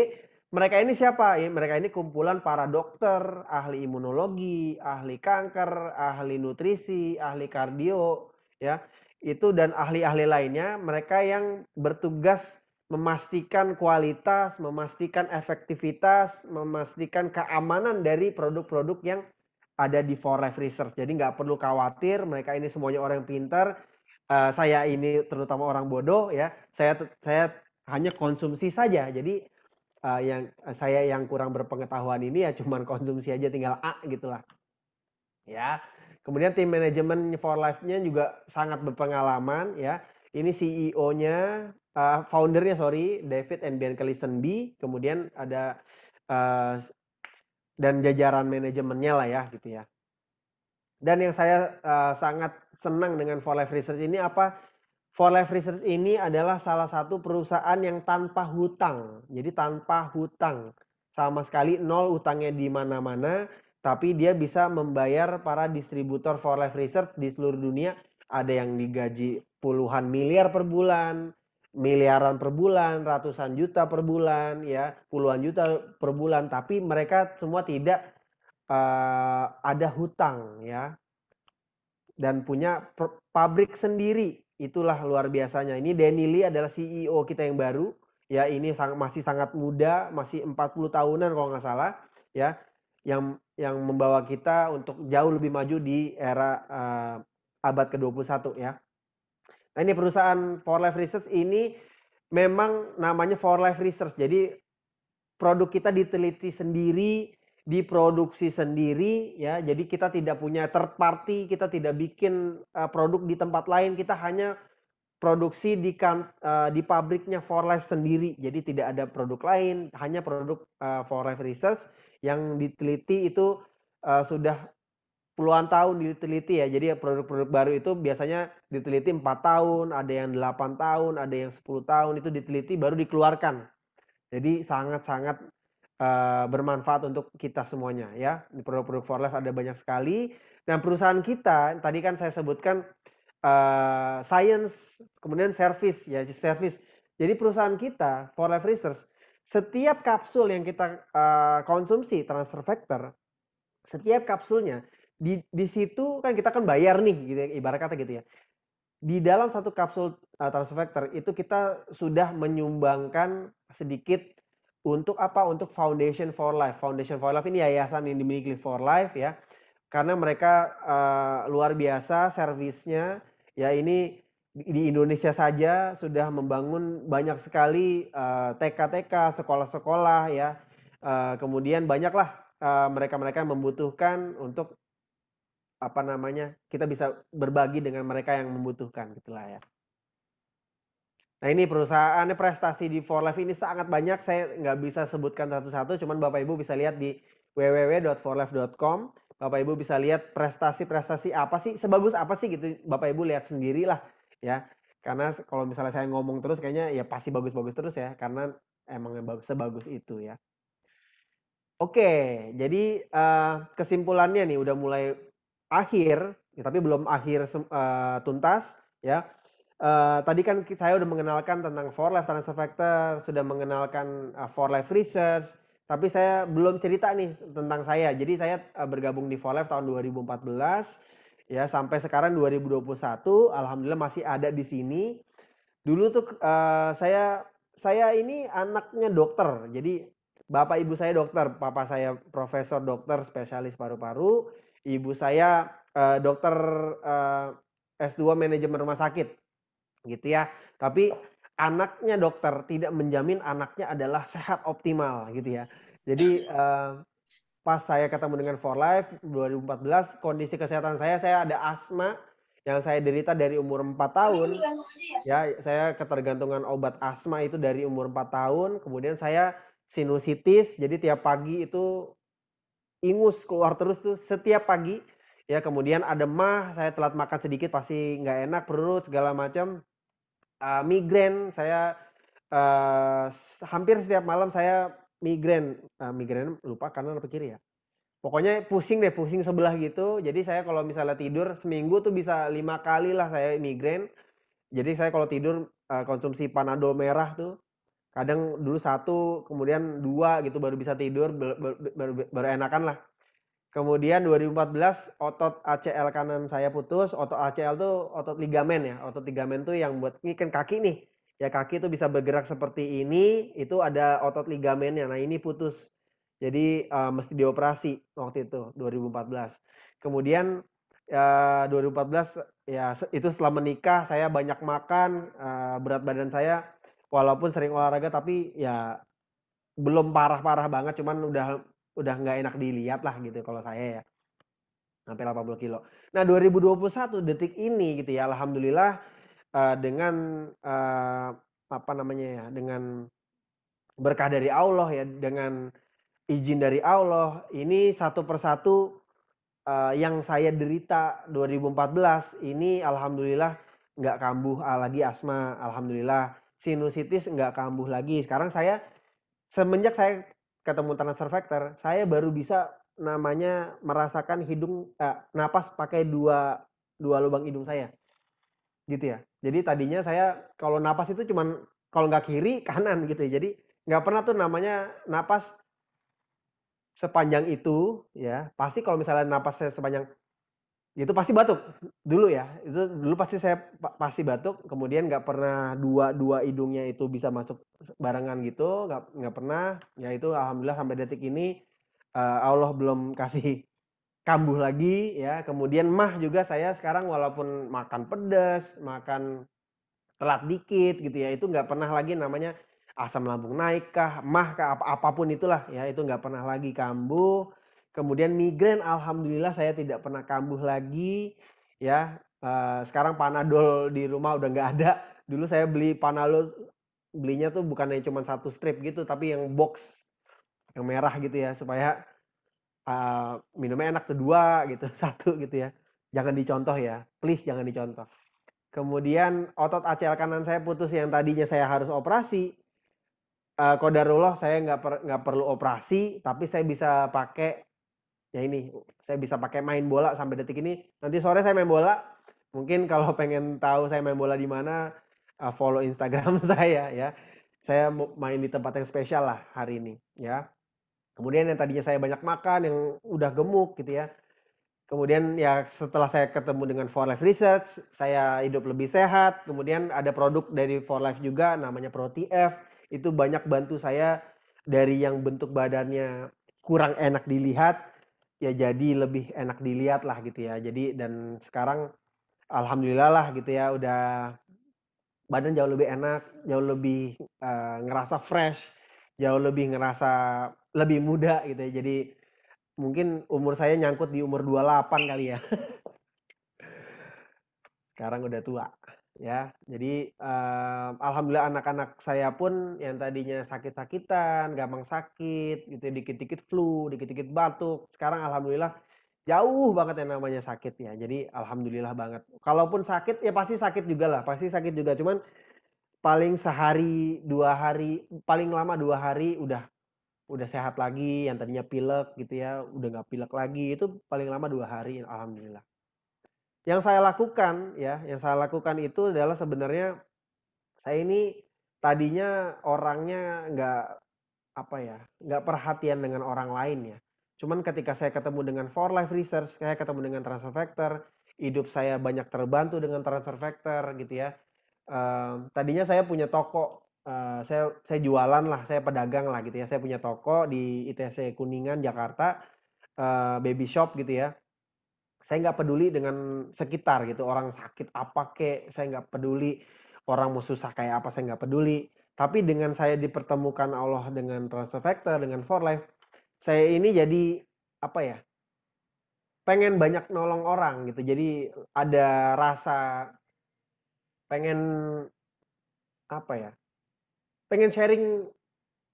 Mereka ini siapa? Mereka ini kumpulan para dokter, ahli imunologi, ahli kanker, ahli nutrisi, ahli kardio ya. Itu dan ahli-ahli lainnya, mereka yang bertugas memastikan kualitas, memastikan efektivitas, memastikan keamanan dari produk-produk yang ada di For Life Research. Jadi nggak perlu khawatir, mereka ini semuanya orang yang pintar. Saya ini terutama orang bodoh ya. Saya hanya konsumsi saja. Jadi saya yang kurang berpengetahuan ini ya cuman konsumsi aja, tinggal gitulah. Ya. Kemudian tim manajemen For Life-nya juga sangat berpengalaman ya. Ini CEO-nya, foundernya David and Bianca Lisenby. Kemudian ada dan jajaran manajemennya lah ya gitu ya. Dan yang saya sangat senang dengan For Life Research ini apa? For Life Research ini adalah salah satu perusahaan yang tanpa hutang. Jadi tanpa hutang. Sama sekali nol hutangnya di mana-mana. Tapi dia bisa membayar para distributor For Life Research di seluruh dunia. Ada yang digaji puluhan miliar per bulan, miliaran per bulan, ratusan juta per bulan, ya, puluhan juta per bulan. Tapi mereka semua tidak ada hutang ya. Dan punya pabrik sendiri. Itulah luar biasanya. Ini Danny Lee adalah CEO kita yang baru. Ya, ini masih sangat muda, masih 40 tahunan kalau nggak salah. Ya, yang membawa kita untuk jauh lebih maju di era abad ke-21 ya. Nah, ini perusahaan For Life Research ini memang namanya For Life Research. Jadi produk kita diteliti sendiri, diproduksi sendiri ya. Jadi kita tidak punya third party, kita tidak bikin produk di tempat lain, kita hanya produksi di pabriknya For Life sendiri. Jadi tidak ada produk lain, hanya produk For Life Research yang diteliti itu sudah puluhan tahun diteliti ya. Jadi produk-produk baru itu biasanya diteliti 4 tahun, ada yang 8 tahun, ada yang 10 tahun itu diteliti baru dikeluarkan. Jadi sangat-sangat bermanfaat untuk kita semuanya ya. Di produk-produk For Life ada banyak sekali. Dan perusahaan kita tadi kan saya sebutkan science, kemudian service ya, service. Jadi perusahaan kita For Life Research, setiap kapsul yang kita konsumsi transfer factor, setiap kapsulnya di situ kan kita kan bayar nih gitu ya, ibarat kata gitu ya. Di dalam satu kapsul transfer factor itu kita sudah menyumbangkan sedikit untuk apa? Untuk Foundation for Life. Foundation for Life ini yayasan yang dimiliki For Life ya. Karena mereka luar biasa servisnya ya. Ini di Indonesia saja sudah membangun banyak sekali TK-TK, sekolah-sekolah ya. Kemudian banyaklah mereka-mereka yang membutuhkan untuk apa namanya, kita bisa berbagi dengan mereka yang membutuhkan gitulah ya. Nah ini perusahaannya, prestasi di For Life ini sangat banyak, saya nggak bisa sebutkan satu-satu, cuman Bapak Ibu bisa lihat di www.forlife.com. Bapak Ibu bisa lihat prestasi-prestasi apa sih, sebagus apa sih gitu, Bapak Ibu lihat sendirilah ya. Karena kalau misalnya saya ngomong terus kayaknya ya pasti bagus-bagus terus ya, karena emang sebagus itu ya. Oke, jadi kesimpulannya nih udah mulai akhir, ya, tapi belum akhir tuntas ya. Tadi kan saya udah mengenalkan tentang For Life Transfer Factor, sudah mengenalkan For Life Research, tapi saya belum cerita nih tentang saya. Jadi saya bergabung di For Life tahun 2014 ya, sampai sekarang 2021, alhamdulillah masih ada di sini. Dulu tuh saya ini anaknya dokter. Jadi bapak ibu saya dokter, papa saya profesor dokter spesialis paru-paru, ibu saya dokter S2 manajemen rumah sakit gitu ya. Tapi anaknya dokter tidak menjamin anaknya adalah sehat optimal gitu ya. Jadi pas saya ketemu dengan For Life 2014, kondisi kesehatan saya ada asma yang saya derita dari umur 4 tahun. Ya, saya ketergantungan obat asma itu dari umur 4 tahun, kemudian saya sinusitis, jadi tiap pagi itu ingus keluar terus tuh setiap pagi. Ya, kemudian ada mah, saya telat makan sedikit pasti nggak enak perut segala macam. Migrain, saya hampir setiap malam saya migrain. Migrain lupa kanan apa kiri ya. Pokoknya pusing deh, pusing sebelah gitu. Jadi saya kalau misalnya tidur seminggu tuh bisa 5 kali lah saya migrain. Jadi saya kalau tidur konsumsi Panadol merah tuh, kadang dulu 1, kemudian 2 gitu baru bisa tidur, baru enakan lah. Kemudian 2014 otot ACL kanan saya putus. Otot ACL tuh otot ligamen ya, otot ligamen tuh yang buat ini kan kaki nih. Ya kaki tuh bisa bergerak seperti ini, itu ada otot ligamennya. Nah ini putus. Jadi mesti dioperasi waktu itu 2014. Kemudian 2014 ya itu setelah menikah saya banyak makan, berat badan saya walaupun sering olahraga tapi ya belum parah-parah banget, cuman udah nggak enak dilihat lah gitu kalau saya ya, sampai 80 kilo. Nah 2021 detik ini gitu ya, alhamdulillah dengan apa namanya ya, dengan berkah dari Allah ya, dengan izin dari Allah, ini satu persatu yang saya derita 2014 ini alhamdulillah nggak kambuh lagi asma, alhamdulillah sinusitis nggak kambuh lagi. Sekarang saya semenjak saya ketemu transfer factor, saya baru bisa namanya merasakan napas pakai dua lubang hidung saya. Gitu ya. Jadi tadinya saya kalau napas itu cuman kalau nggak kiri kanan gitu ya. Jadi nggak pernah tuh namanya napas sepanjang itu ya. Pasti kalau misalnya napas saya sepanjang itu pasti batuk dulu ya. Itu dulu pasti saya pasti batuk, kemudian nggak pernah dua hidungnya itu bisa masuk barengan gitu, nggak pernah. Ya itu alhamdulillah sampai detik ini Allah belum kasih kambuh lagi ya. Kemudian mah juga saya sekarang walaupun makan pedas, makan telat dikit gitu ya, itu nggak pernah lagi namanya asam lambung naik kah, mah kah, apapun itulah ya, itu nggak pernah lagi kambuh. Kemudian migrain, alhamdulillah saya tidak pernah kambuh lagi ya. Sekarang Panadol di rumah udah nggak ada. Dulu saya beli Panadol, belinya tuh bukannya cuma satu strip gitu, tapi yang box yang merah gitu ya, supaya minumnya enak tuh 2 gitu, 1 gitu ya. Jangan dicontoh ya, please jangan dicontoh. Kemudian otot ACL kanan saya putus yang tadinya saya harus operasi. Qadarullah saya nggak perlu operasi, tapi saya bisa pakai ya ini, saya bisa pakai main bola sampai detik ini. Nanti sore saya main bola. Mungkin kalau pengen tahu saya main bola di mana, follow Instagram saya ya. Saya main di tempat yang spesial lah hari ini ya. Kemudian yang tadinya saya banyak makan, yang udah gemuk gitu ya. Kemudian ya setelah saya ketemu dengan For Life Research, saya hidup lebih sehat. Kemudian ada produk dari For Life juga namanya ProTF. Itu banyak bantu saya dari yang bentuk badannya kurang enak dilihat, ya jadi lebih enak dilihat lah gitu ya. Jadi dan sekarang alhamdulillah lah gitu ya, udah badan jauh lebih enak, jauh lebih ngerasa fresh, jauh lebih ngerasa lebih muda gitu ya. Jadi mungkin umur saya nyangkut di umur 28 kali ya. Sekarang udah tua ya. Jadi alhamdulillah anak-anak saya pun yang tadinya sakit-sakitan, gampang sakit gitu, dikit-dikit flu, dikit-dikit batuk. Sekarang alhamdulillah jauh banget yang namanya sakit ya. Jadi alhamdulillah banget. Kalaupun sakit ya pasti sakit juga lah, pasti sakit juga. Cuman paling sehari 2 hari, paling lama 2 hari udah sehat lagi. Yang tadinya pilek gitu ya, udah nggak pilek lagi. Itu paling lama 2 hari, alhamdulillah. Yang saya lakukan ya, yang saya lakukan itu adalah sebenarnya saya ini tadinya orangnya nggak perhatian dengan orang lain ya. Cuman ketika saya ketemu dengan For Life Research, saya ketemu dengan Transfer Factor, hidup saya banyak terbantu dengan Transfer Factor gitu ya. Tadinya saya punya toko, saya jualan lah, saya pedagang lah gitu ya. Saya punya toko di ITC Kuningan, Jakarta, baby shop gitu ya. Saya nggak peduli dengan sekitar gitu, orang sakit apa kek, saya nggak peduli, orang mau susah kayak apa, saya nggak peduli. Tapi dengan saya dipertemukan Allah dengan Transfer Factor, dengan For Life, saya ini jadi apa ya, pengen banyak nolong orang gitu. Jadi ada rasa pengen apa ya, pengen sharing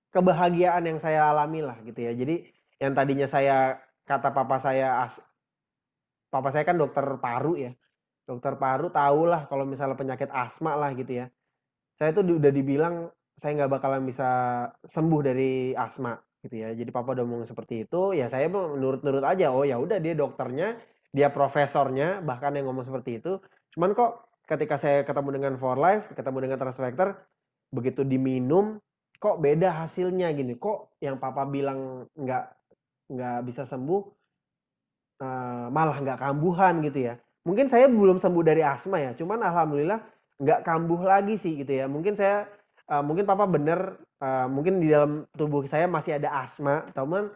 kebahagiaan yang saya alami lah gitu ya. Jadi yang tadinya saya, kata papa saya kan dokter paru ya. Dokter paru tahulah kalau misalnya penyakit asma lah gitu ya. Saya tuh udah dibilang saya nggak bakalan bisa sembuh dari asma gitu ya. Jadi papa udah ngomong seperti itu, ya saya nurut-nurut aja. Oh ya udah, dia dokternya, dia profesornya bahkan yang ngomong seperti itu. Cuman kok ketika saya ketemu dengan For Life, ketemu dengan Transfactor, begitu diminum kok beda hasilnya gini. Kok yang papa bilang nggak bisa sembuh, malah nggak kambuhan gitu ya. Mungkin saya belum sembuh dari asma ya, cuman alhamdulillah nggak kambuh lagi sih gitu ya. Mungkin saya, mungkin papa bener, mungkin di dalam tubuh saya masih ada asma, cuman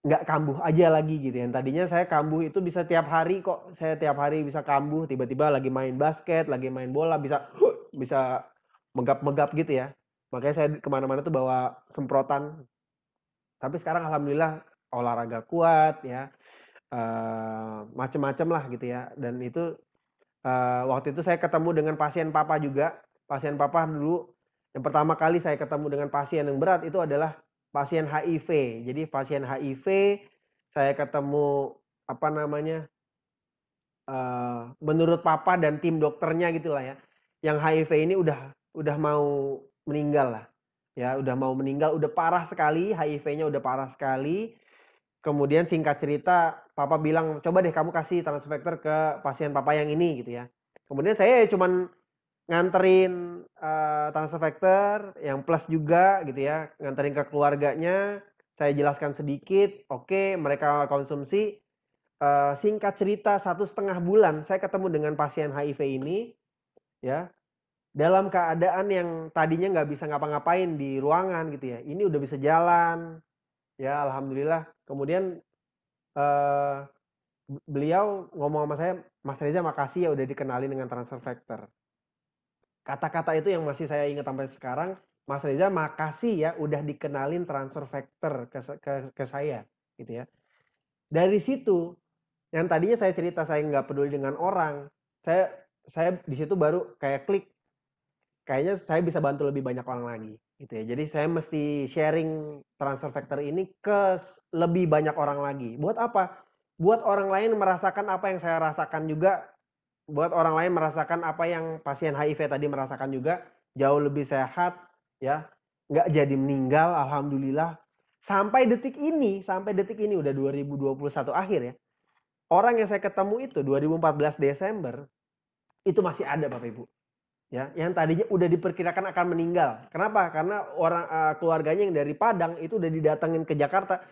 nggak kambuh aja lagi gitu ya. Yang tadinya saya kambuh itu bisa tiap hari kok, saya tiap hari bisa kambuh, tiba-tiba lagi main basket, lagi main bola bisa bisa megap-megap gitu ya. Makanya saya kemana-mana tuh bawa semprotan. Tapi sekarang alhamdulillah olahraga kuat ya, macem-macem lah gitu ya. Dan itu waktu itu saya ketemu dengan pasien papa juga. Pasien papa dulu yang pertama kali saya ketemu dengan pasien yang berat itu adalah pasien HIV. Jadi pasien HIV saya ketemu apa namanya, menurut papa dan tim dokternya gitulah ya, yang HIV ini udah mau meninggal lah ya, udah mau meninggal, udah parah sekali, HIV-nya udah parah sekali. Kemudian singkat cerita, papa bilang, coba deh kamu kasih Transfactor ke pasien papa yang ini gitu ya. Kemudian saya cuman nganterin Transfactor yang plus juga gitu ya, nganterin ke keluarganya, saya jelaskan sedikit, oke, mereka konsumsi. Singkat cerita 1,5 bulan saya ketemu dengan pasien HIV ini ya, dalam keadaan yang tadinya nggak bisa ngapa-ngapain di ruangan gitu ya, ini udah bisa jalan ya, alhamdulillah. Kemudian beliau ngomong sama saya, Mas Reza makasih ya udah dikenalin dengan Transfer Factor. Kata-kata itu yang masih saya ingat sampai sekarang, Mas Reza makasih ya udah dikenalin transfer factor ke saya gitu ya. Dari situ yang tadinya saya cerita saya nggak peduli dengan orang, saya di situ baru kayak klik, kayaknya saya bisa bantu lebih banyak orang lagi gitu ya. Jadi saya mesti sharing transfer factor ini ke lebih banyak orang lagi. Buat apa? Buat orang lain merasakan apa yang saya rasakan juga, buat orang lain merasakan apa yang pasien HIV tadi merasakan juga, jauh lebih sehat ya, nggak jadi meninggal alhamdulillah. Sampai detik ini udah 2021 akhir ya. Orang yang saya ketemu itu 2014 Desember itu masih ada Bapak Ibu. Ya, yang tadinya udah diperkirakan akan meninggal. Kenapa? Karena orang keluarganya yang dari Padang itu udah didatengin ke Jakarta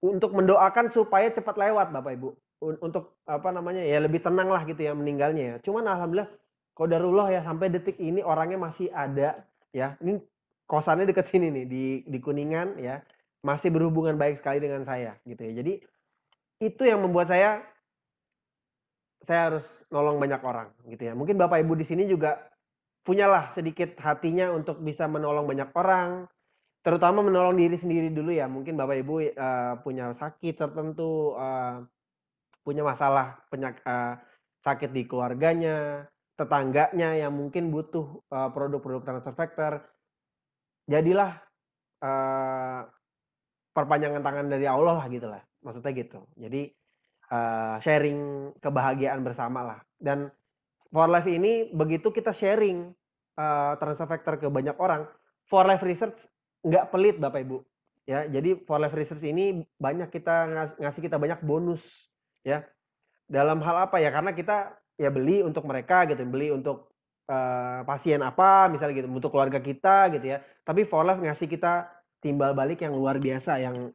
untuk mendoakan supaya cepat lewat Bapak Ibu. Untuk apa namanya? Ya lebih tenang lah gitu ya meninggalnya ya. Cuman alhamdulillah qadarullah ya sampai detik ini orangnya masih ada ya. Ini kosannya deket sini nih di Kuningan ya. Masih berhubungan baik sekali dengan saya gitu ya. Jadi itu yang membuat saya harus nolong banyak orang gitu ya. Mungkin Bapak Ibu di sini juga punyalah sedikit hatinya untuk bisa menolong banyak orang, terutama menolong diri sendiri dulu ya. Mungkin Bapak Ibu punya sakit tertentu, punya masalah sakit di keluarganya, tetangganya yang mungkin butuh produk-produk transfer factor. Jadilah perpanjangan tangan dari Allah lah gitu lah, maksudnya gitu. Jadi sharing kebahagiaan bersama lah. Dan For Life ini begitu kita sharing transfer factor ke banyak orang, For Life Research nggak pelit Bapak Ibu. Ya, jadi For Life Research ini banyak kita ngasih kita banyak bonus ya. Dalam hal apa ya? Karena kita ya beli untuk mereka gitu, beli untuk pasien apa misalnya gitu, untuk keluarga kita gitu ya. Tapi For Life ngasih kita timbal balik yang luar biasa yang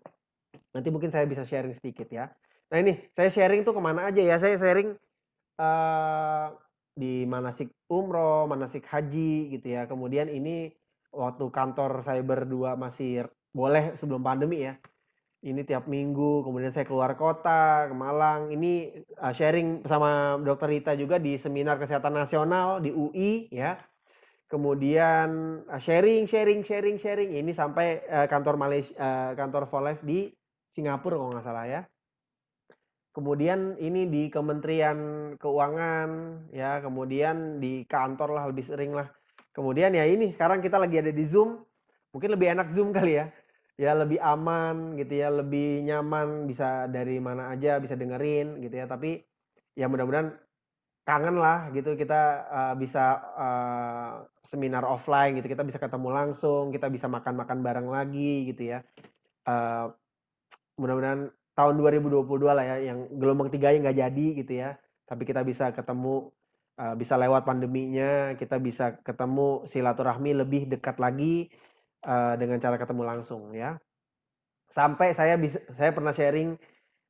nanti mungkin saya bisa sharing sedikit ya. Nah ini saya sharing tuh kemana aja ya? Saya sharing di manasik umroh, manasik haji gitu ya. Kemudian ini waktu kantor saya berdua masih boleh sebelum pandemi ya. Ini tiap minggu, kemudian saya keluar kota, ke Malang. Ini sharing sama Dokter Rita juga di Seminar Kesehatan Nasional di UI ya. Kemudian sharing. Ini sampai kantor Malaysia, kantor For Life di Singapura kalau nggak salah ya. Kemudian ini di Kementerian Keuangan ya, kemudian di kantor lah lebih sering lah. Kemudian ya ini sekarang kita lagi ada di Zoom, mungkin lebih enak Zoom kali ya. Ya lebih aman gitu ya, lebih nyaman, bisa dari mana aja bisa dengerin gitu ya. Tapi ya mudah-mudahan kangen lah gitu kita bisa seminar offline gitu, kita bisa ketemu langsung, kita bisa makan-makan bareng lagi gitu ya. Mudah-mudahan tahun 2022 lah ya, yang gelombang 3 nggak jadi gitu ya. Tapi kita bisa ketemu, bisa lewat pandeminya, kita bisa ketemu silaturahmi lebih dekat lagi dengan cara ketemu langsung ya. Sampai saya pernah sharing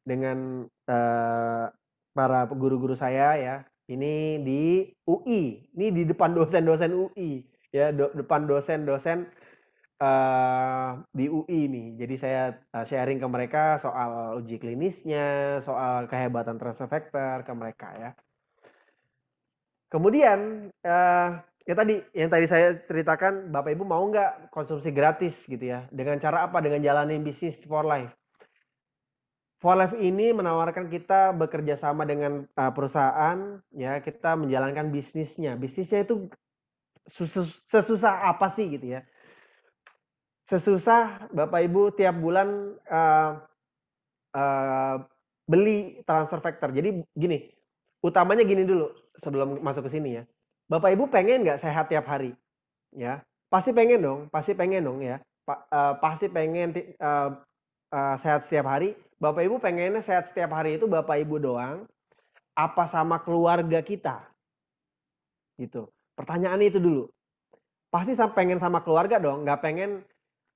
dengan para guru-guru saya ya. Ini di UI, ini di depan dosen-dosen UI ya, depan dosen-dosen di UI nih. Jadi saya sharing ke mereka soal uji klinisnya, soal kehebatan transfer factor ke mereka ya. Kemudian ya tadi yang tadi saya ceritakan, Bapak Ibu mau nggak konsumsi gratis gitu ya? Dengan cara apa? Dengan jalanin bisnis For Life. For Life ini menawarkan kita bekerja sama dengan perusahaan ya, kita menjalankan bisnisnya. Bisnisnya itu sesusah apa sih gitu ya? Sesusah Bapak Ibu tiap bulan beli transfer factor. Jadi gini, utamanya gini dulu sebelum masuk ke sini ya. Bapak Ibu pengen nggak sehat tiap hari? Ya, pasti pengen dong ya. Pasti pengen sehat setiap hari. Bapak Ibu pengennya sehat setiap hari itu Bapak Ibu doang, apa sama keluarga kita? Gitu. Pertanyaannya itu dulu. Pasti pengen sama keluarga dong, nggak pengen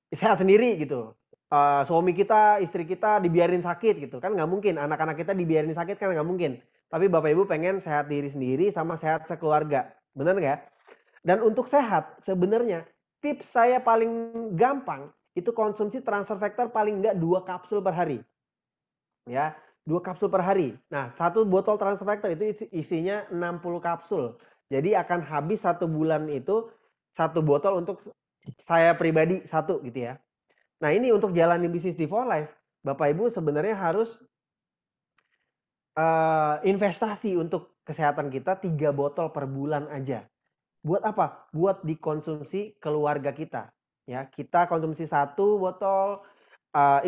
sehat sendiri gitu. Suami kita, istri kita dibiarin sakit gitu kan nggak mungkin. Anak-anak kita dibiarin sakit kan nggak mungkin. Tapi Bapak Ibu pengen sehat diri sendiri sama sehat sekeluarga. Bener nggak? Dan untuk sehat sebenarnya tips saya paling gampang itu konsumsi transfer factor paling nggak 2 kapsul per hari. Ya, 2 kapsul per hari. Nah, 1 botol transfer factor itu isinya 60 kapsul. Jadi akan habis 1 bulan itu 1 botol untuk saya pribadi 1 gitu ya. Nah ini untuk jalani bisnis di For Life, Bapak Ibu sebenarnya harus investasi untuk kesehatan kita 3 botol per bulan aja. Buat apa? Buat dikonsumsi keluarga kita. Ya, kita konsumsi 1 botol,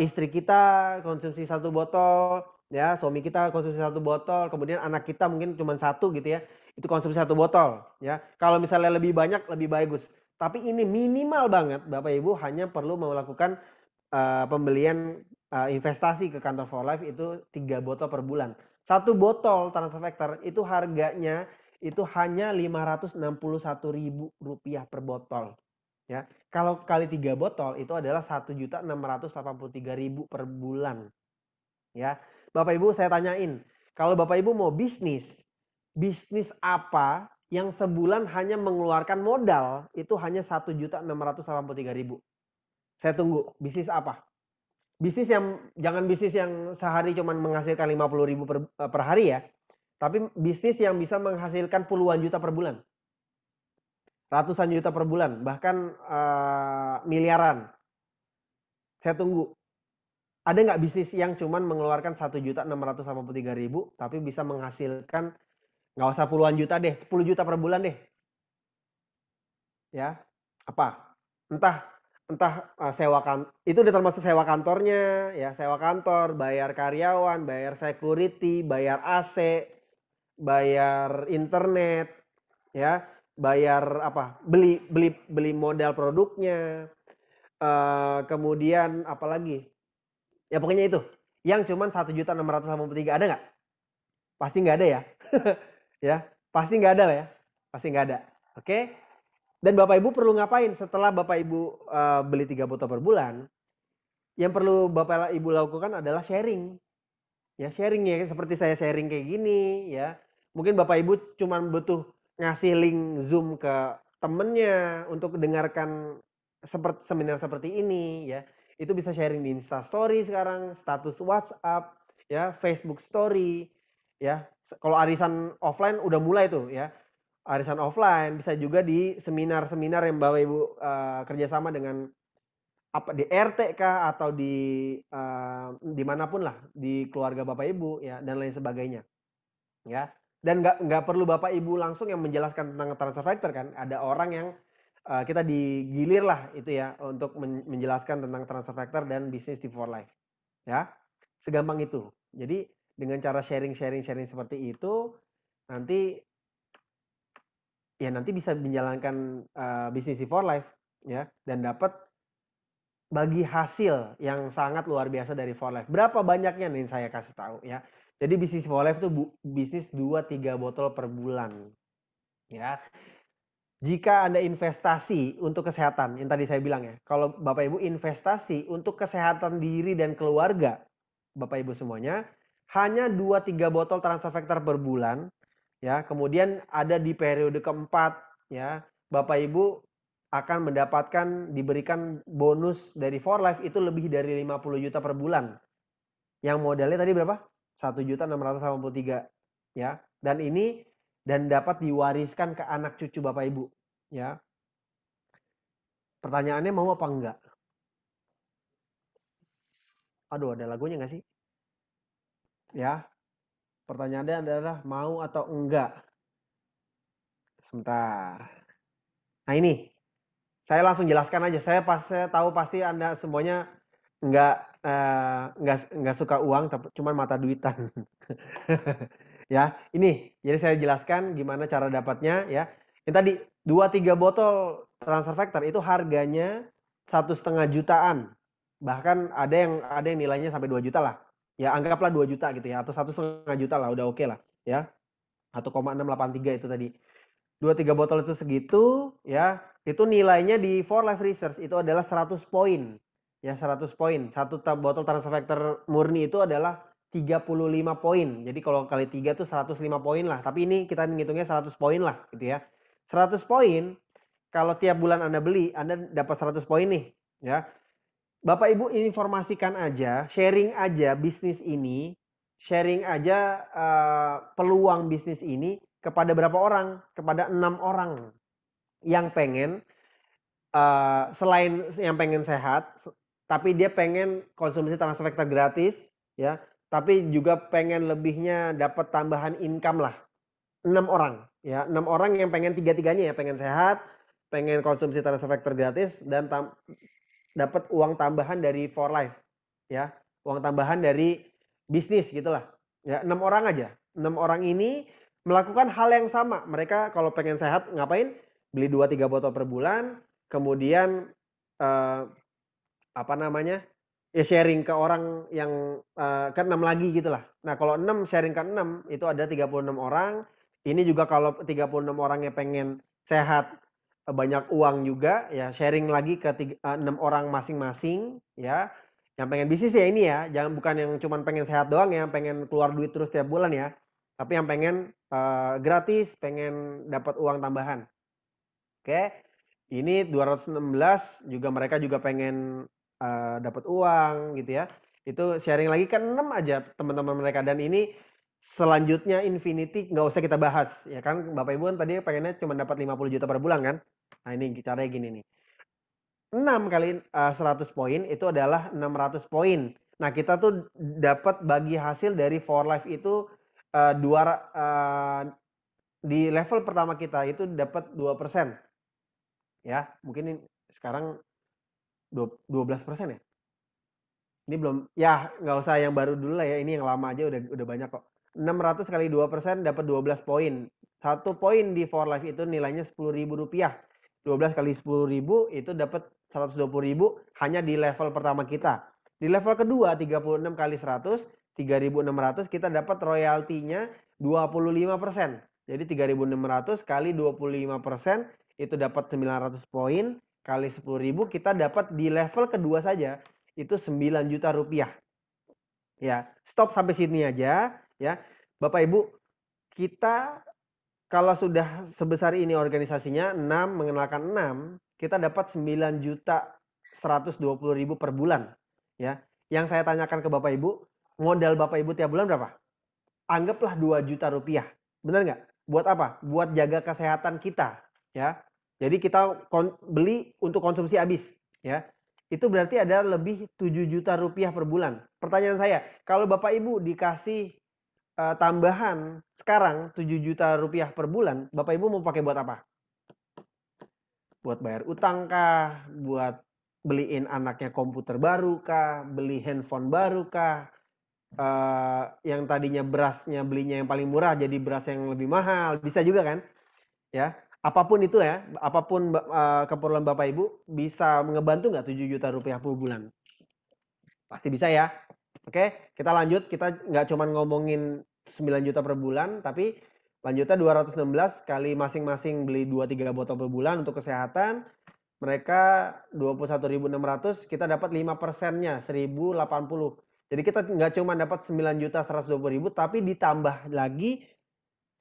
istri kita konsumsi 1 botol, ya, suami kita konsumsi 1 botol, kemudian anak kita mungkin cuma 1 gitu ya, itu konsumsi 1 botol, ya. Kalau misalnya lebih banyak lebih bagus. Tapi ini minimal banget Bapak Ibu hanya perlu melakukan pembelian investasi ke kantor For Life itu 3 botol per bulan. 1 botol Transfer Factor itu harganya itu hanya Rp561.000 per botol. Ya, kalau kali 3 botol itu adalah Rp1.683.000 per bulan. Ya, Bapak Ibu saya tanyain, kalau Bapak Ibu mau bisnis apa yang sebulan hanya mengeluarkan modal itu hanya Rp1.683.000. Saya tunggu, bisnis apa? Bisnis yang jangan bisnis yang sehari cuma menghasilkan 50.000 per hari ya. Tapi bisnis yang bisa menghasilkan puluhan juta per bulan. Ratusan juta per bulan, bahkan miliaran. Saya tunggu. Ada nggak bisnis yang cuma mengeluarkan 1.683.000 tapi bisa menghasilkan nggak usah puluhan juta deh, 10 juta per bulan deh. Ya, apa? Entah sewa itu udah termasuk sewa kantornya, ya sewa kantor, bayar karyawan, bayar security, bayar AC, bayar internet, ya, bayar apa? Beli modal produknya, kemudian apalagi? Ya pokoknya itu. Yang cuman 1.683.000 ada nggak? Pasti nggak ada ya. Ya, pasti nggak ada lah ya. Pasti nggak ada. Oke? Dan Bapak Ibu perlu ngapain setelah Bapak Ibu beli 3 botol per bulan? Yang perlu Bapak Ibu lakukan adalah sharing. Ya sharing ya, seperti saya sharing kayak gini ya. Mungkin Bapak Ibu cuma butuh ngasih link Zoom ke temennya untuk dengarkan seperti seminar seperti ini ya. Itu bisa sharing di Insta Story sekarang, status WhatsApp, ya, Facebook Story, ya. Kalau arisan offline udah mulai tuh ya. Arisan offline bisa juga di seminar-seminar yang Bapak Ibu kerjasama dengan apa di RT kah atau di manapun lah di keluarga Bapak Ibu ya dan lain sebagainya ya. Dan nggak perlu Bapak Ibu langsung yang menjelaskan tentang transfer factor kan, ada orang yang kita digilir lah itu ya untuk menjelaskan tentang transfer factor dan bisnis di For Life ya, segampang itu. Jadi dengan cara sharing seperti itu nanti bisa menjalankan bisnis di For Life ya dan dapat bagi hasil yang sangat luar biasa dari For Life. Berapa banyaknya nih saya kasih tahu ya. Jadi bisnis For Life itu bisnis 2-3 botol per bulan. Ya. Jika Anda investasi untuk kesehatan, yang tadi saya bilang ya. Kalau Bapak Ibu investasi untuk kesehatan diri dan keluarga, Bapak Ibu semuanya, hanya 2-3 botol Transfer Factor per bulan. Ya, kemudian ada di periode keempat ya. Bapak Ibu akan mendapatkan diberikan bonus dari For Life itu lebih dari 50 juta per bulan. Yang modalnya tadi berapa? 1.683 ya. Dan dapat diwariskan ke anak cucu Bapak Ibu ya. Pertanyaannya mau apa enggak? Aduh, ada lagunya nggak sih? Ya. Pertanyaannya adalah mau atau enggak? Sebentar. Nah ini saya langsung jelaskan aja. Saya tahu pasti Anda semuanya nggak suka uang, tapi cuma mata duitan. Ya, ini. Jadi saya jelaskan gimana cara dapatnya ya. Yang tadi 2-3 botol Transfer Factor itu harganya 1,5 jutaan. Bahkan ada yang nilainya sampai 2 juta lah. Ya, anggaplah 2 juta gitu ya atau 1,5 juta lah udah oke lah ya. 1,683 itu tadi. 2-3 botol itu segitu ya. Itu nilainya di For Life Research itu adalah 100 poin. Ya 100 poin. Satu botol Transfer Factor murni itu adalah 35 poin. Jadi kalau kali 3 tuh 105 poin lah. Tapi ini kita ngitungnya 100 poin lah gitu ya. 100 poin kalau tiap bulan Anda beli, Anda dapat 100 poin nih ya. Bapak Ibu informasikan aja, sharing aja bisnis ini, sharing aja peluang bisnis ini kepada berapa orang? Kepada 6 orang yang pengen selain yang pengen sehat, tapi dia pengen konsumsi transfer factor gratis, ya, tapi juga pengen lebihnya dapat tambahan income lah. 6 orang, ya, 6 orang yang pengen tiga-tiganya ya, pengen sehat, pengen konsumsi transfer factor gratis dan dapat uang tambahan dari For Life, ya, uang tambahan dari bisnis gitulah, ya, 6 orang aja. 6 orang ini melakukan hal yang sama. Mereka kalau pengen sehat ngapain? Beli 2-3 botol per bulan, kemudian apa namanya? Ya sharing ke orang yang ke-6 lagi gitulah. Nah, kalau 6 sharing ke 6 itu ada 36 orang. Ini juga kalau 36 orangnya pengen sehat, banyak uang juga ya sharing lagi ke 6 orang masing-masing ya. Yang pengen bisnis ya ini ya, jangan bukan yang cuman pengen sehat doang ya, pengen keluar duit terus tiap bulan ya. Tapi yang pengen gratis, pengen dapat uang tambahan. Oke. Ini 216 juga mereka juga pengen dapat uang gitu ya. Itu sharing lagi kan 6 aja teman-teman mereka dan ini selanjutnya infinity nggak usah kita bahas ya kan Bapak Ibu kan tadi pengennya cuma dapat 50 juta per bulan kan. Nah ini caranya gini nih. 6 kali 100 poin itu adalah 600 poin. Nah kita tuh dapat bagi hasil dari For Life itu di level pertama kita itu dapat 2%. Ya, mungkin sekarang 12% ya. Ini belum, ya nggak usah yang baru dulu lah ya, ini yang lama aja udah banyak kok. 600 kali 2% dapat 12 poin. 1 poin di For Life itu nilainya Rp10.000. 12 kali 10.000 itu dapat 120.000 hanya di level pertama kita. Di level kedua 36 kali 100, 3.600 kita dapat royaltinya 25%. Jadi 3.600 kali 25% itu dapat 900 poin kali 10.000 kita dapat di level kedua saja itu 9 juta rupiah. Ya, stop sampai sini aja ya. Bapak Ibu, kita kalau sudah sebesar ini organisasinya 6 mengenalkan 6, kita dapat 9 juta 120 ribu per bulan ya. Yang saya tanyakan ke Bapak Ibu, modal Bapak Ibu tiap bulan berapa? Anggaplah 2 juta rupiah. Benar nggak? Buat apa? Buat jaga kesehatan kita ya. Jadi kita beli untuk konsumsi habis ya. Itu berarti ada lebih 7 juta rupiah per bulan. Pertanyaan saya, kalau Bapak Ibu dikasih tambahan sekarang 7 juta rupiah per bulan, Bapak Ibu mau pakai buat apa? Buat bayar utang kah? Buat beliin anaknya komputer baru kah? Beli handphone baru kah? Yang tadinya berasnya belinya yang paling murah jadi beras yang lebih mahal, bisa juga kan? Ya, apapun itu ya, apapun keperluan Bapak Ibu bisa ngebantu nggak 7 juta rupiah per bulan? Pasti bisa ya. Oke, kita lanjut. Kita nggak cuma ngomongin 9 juta per bulan, tapi lanjutnya 216 kali masing-masing beli 2-3 botol per bulan untuk kesehatan. Mereka 21.600, kita dapat 5%-nya 1.080. Jadi kita nggak cuma dapat 9 juta 120 ribu, tapi ditambah lagi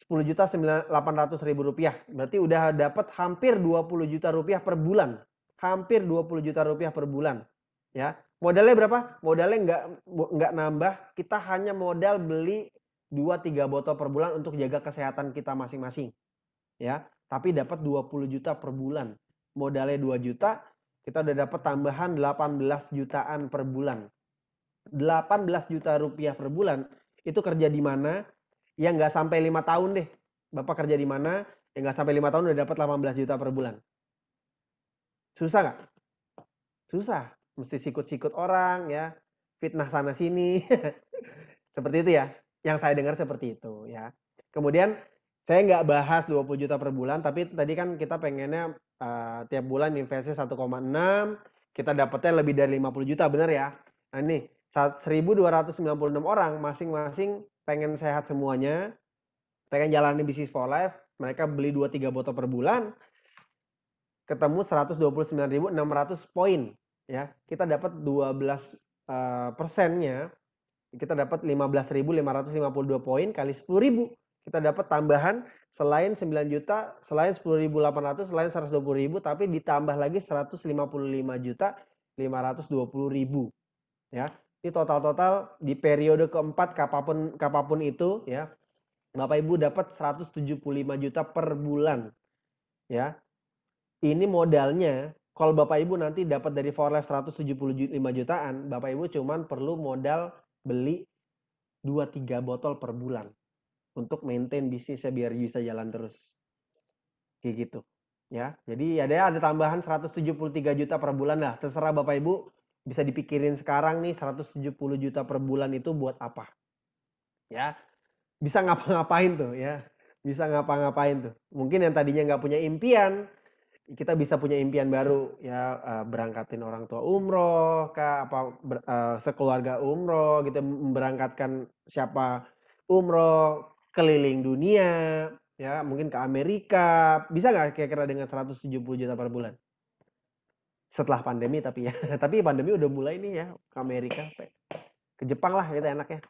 10 juta 800 ribu rupiah. Berarti udah dapat hampir 20 juta rupiah per bulan. Hampir 20 juta rupiah per bulan. Ya, modalnya berapa? Modalnya nggak nambah, kita hanya modal beli 2-3 botol per bulan untuk jaga kesehatan kita masing-masing. Ya, tapi dapat 20 juta per bulan. Modalnya 2 juta, kita udah dapat tambahan 18 jutaan per bulan. 18 juta rupiah per bulan, itu kerja di mana? Ya nggak sampai 5 tahun deh. Bapak kerja di mana? Ya nggak sampai 5 tahun udah dapat 18 juta per bulan. Susah nggak? Susah. Mesti sikut-sikut orang ya, fitnah sana sini. Seperti itu ya. Yang saya dengar seperti itu ya. Kemudian saya nggak bahas 20 juta per bulan, tapi tadi kan kita pengennya tiap bulan investasi 1,6, kita dapatnya lebih dari 50 juta, benar ya? Nah ini 1.296 orang masing-masing pengen sehat semuanya, pengen jalani bisnis For Life, mereka beli 2-3 botol per bulan, ketemu 129.600 poin. Ya, kita dapat 12%-nya, kita dapat 15.552 poin kali 10.000. Kita dapat tambahan selain 9 juta, selain 10.800, selain 120.000, tapi ditambah lagi 155.520.000. Ya, ini total-total di periode keempat kapapun itu ya. Bapak Ibu dapat 175 juta per bulan. Ya. Ini modalnya, kalau Bapak Ibu nanti dapat dari For Life 175 jutaan, Bapak Ibu cuman perlu modal beli 2-3 botol per bulan untuk maintain bisnisnya biar bisa jalan terus. Kayak gitu. Ya. Jadi ada tambahan 173 juta per bulan lah. Terserah Bapak Ibu bisa dipikirin sekarang nih 170 juta per bulan itu buat apa. Ya. Bisa ngapa-ngapain tuh ya. Bisa ngapa-ngapain tuh. Mungkin yang tadinya nggak punya impian, kita bisa punya impian baru ya, berangkatin orang tua umroh kah, apa sekeluarga umroh gitu, memberangkatkan siapa umroh keliling dunia ya, mungkin ke Amerika. Bisa nggak kira-kira dengan 170 juta per bulan? Setelah pandemi tapi ya. Tapi pandemi udah mulai nih ya, ke Amerika, ke Jepang lah gitu enaknya.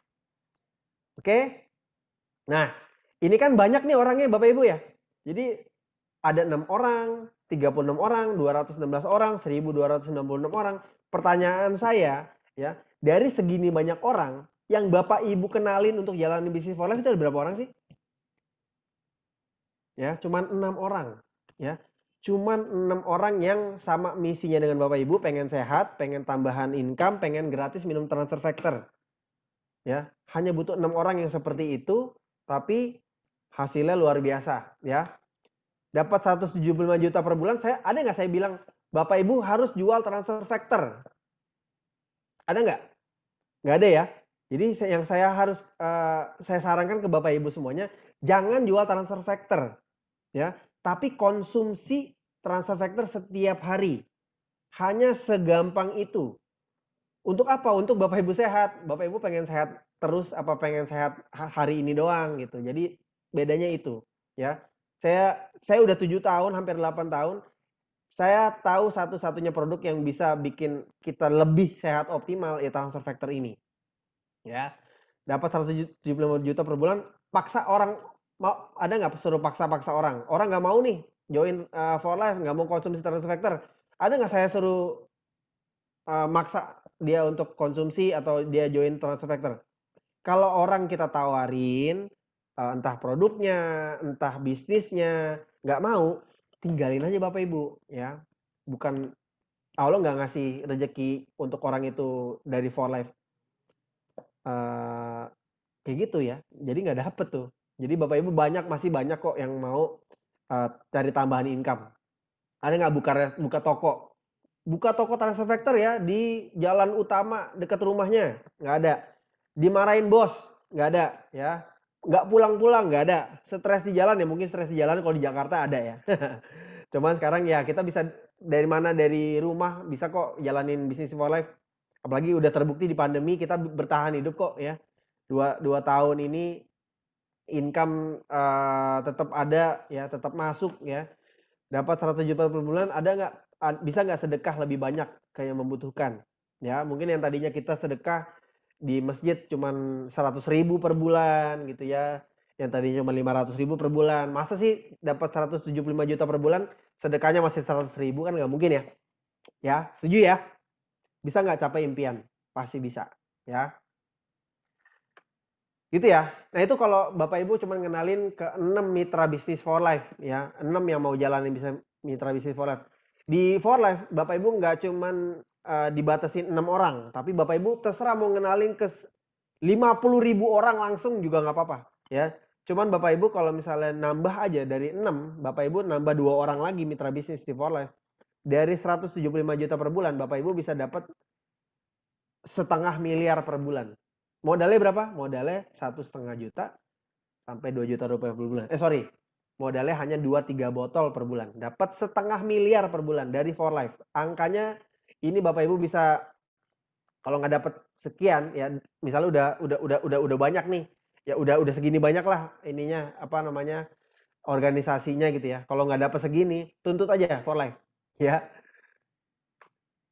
Oke. Nah, ini kan banyak nih orangnya Bapak Ibu ya. Jadi ada 6 orang, 36 orang, 216 orang, 1296 orang. Pertanyaan saya ya, dari segini banyak orang yang Bapak Ibu kenalin untuk jalanin bisnis for life itu ada berapa orang sih? Ya, cuman 6 orang ya. Cuman 6 orang yang sama misinya dengan Bapak Ibu, pengen sehat, pengen tambahan income, pengen gratis minum transfer factor. Ya, hanya butuh 6 orang yang seperti itu, tapi hasilnya luar biasa ya. Dapat 175 juta per bulan, ada nggak saya bilang, Bapak Ibu harus jual transfer factor? Ada nggak? Nggak ada ya. Jadi yang saya harus saya sarankan ke Bapak Ibu semuanya, jangan jual transfer factor ya, tapi konsumsi transfer factor setiap hari. Hanya segampang itu. Untuk apa? Untuk Bapak Ibu sehat. Bapak Ibu pengen sehat terus apa pengen sehat hari ini doang gitu. Jadi bedanya itu ya. Saya udah 7 tahun, hampir 8 tahun. Saya tahu satu-satunya produk yang bisa bikin kita lebih sehat optimal ya transfer factor ini. Ya. Dapat 175 juta per bulan, paksa orang mau, ada nggak suruh paksa-paksa orang? Orang nggak mau nih join for life, nggak mau konsumsi transfer factor. Ada nggak saya suruh maksa dia untuk konsumsi atau dia join transfer factor? Kalau orang kita tawarin entah produknya, entah bisnisnya, nggak mau, tinggalin aja Bapak Ibu ya. Bukan Allah nggak ngasih rezeki untuk orang itu dari for life kayak gitu ya. Jadi nggak dapet tuh. Jadi Bapak Ibu masih banyak kok yang mau cari tambahan income. Ada nggak buka toko? Buka toko transfer factor ya di jalan utama dekat rumahnya, nggak ada. Dimarahin bos, nggak ada ya. Nggak pulang-pulang, nggak ada. Stres di jalan ya, mungkin stres di jalan kalau di Jakarta ada ya. Cuman sekarang ya kita bisa dari rumah bisa kok jalanin bisnis for life. Apalagi udah terbukti di pandemi kita bertahan hidup kok ya. 2 tahun ini income tetap ada ya, tetap masuk ya. Dapat 100 juta per bulan, ada nggak bisa nggak sedekah lebih banyak ke yang membutuhkan? Ya, mungkin yang tadinya kita sedekah di masjid cuman 100.000 per bulan gitu ya. Yang tadinya cuma 500.000 per bulan. Masa sih dapat 175 juta per bulan, sedekahnya masih 100.000 kan nggak mungkin ya. Ya, setuju ya? Bisa nggak capai impian? Pasti bisa ya. Gitu ya. Nah itu kalau Bapak Ibu cuma ngenalin ke 6 mitra bisnis for life ya. 6 yang mau jalanin bisa mitra bisnis for life. Di for life Bapak Ibu nggak cuman dibatasin 6 orang, tapi Bapak Ibu terserah mau ngenalin ke 50.000 orang langsung juga nggak apa-apa ya. Cuman Bapak Ibu kalau misalnya nambah aja dari 6, Bapak Ibu nambah 2 orang lagi mitra bisnis di for life. Dari 175 juta per bulan Bapak Ibu bisa dapat 1,5 miliar per bulan. Modalnya berapa? Modalnya 1,5 juta sampai 2 juta rupiah per bulan. Modalnya hanya 2-3 botol per bulan. Dapat 1,5 miliar per bulan dari for life. Angkanya ini Bapak Ibu bisa, kalau nggak dapat sekian ya, misalnya udah banyak nih. Ya udah segini banyak lah ininya apa namanya organisasinya gitu ya. Kalau nggak dapat segini, tuntut aja for life. Ya.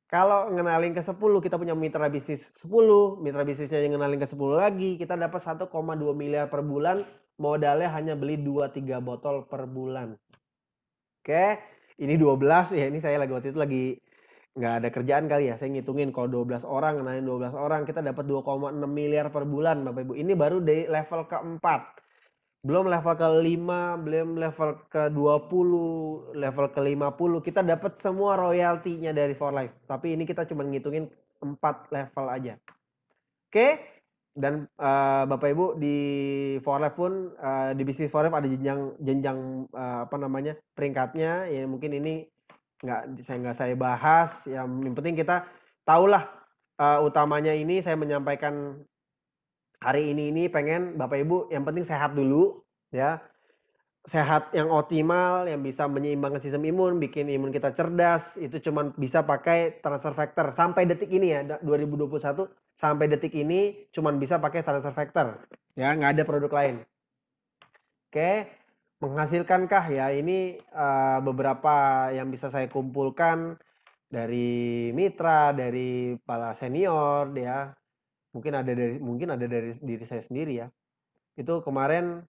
Kalau ngenalin ke 10, kita punya mitra bisnis 10, mitra bisnisnya yang ngenalin ke 10 lagi, kita dapat 1,2 miliar per bulan, modalnya hanya beli 2-3 botol per bulan. Oke, ini 12 ya, ini saya waktu itu lagi nggak ada kerjaan kali ya, saya ngitungin kalau 12 orang, ngenalin 12 orang, kita dapat 2,6 miliar per bulan Bapak Ibu. Ini baru di level keempat. Belum level ke-5, belum level ke-20, level ke-50, kita dapat semua royaltinya dari For Life. Tapi ini kita cuma ngitungin 4 level aja. Oke, dan Bapak Ibu di For Life pun di bisnis For Life ada jenjang apa namanya peringkatnya. Ya mungkin ini nggak saya bahas. Yang penting kita tahulah utamanya ini saya menyampaikan hari ini pengen Bapak Ibu yang penting sehat dulu ya. Sehat yang optimal, yang bisa menyeimbangkan sistem imun, bikin imun kita cerdas, itu cuma bisa pakai transfer factor. Sampai detik ini ya, 2021 sampai detik ini cuma bisa pakai transfer factor. Ya, nggak ada produk lain. Oke, menghasilkankah ya? Ini beberapa yang bisa saya kumpulkan dari mitra, dari para senior, ya. Mungkin ada dari diri saya sendiri ya. Itu kemarin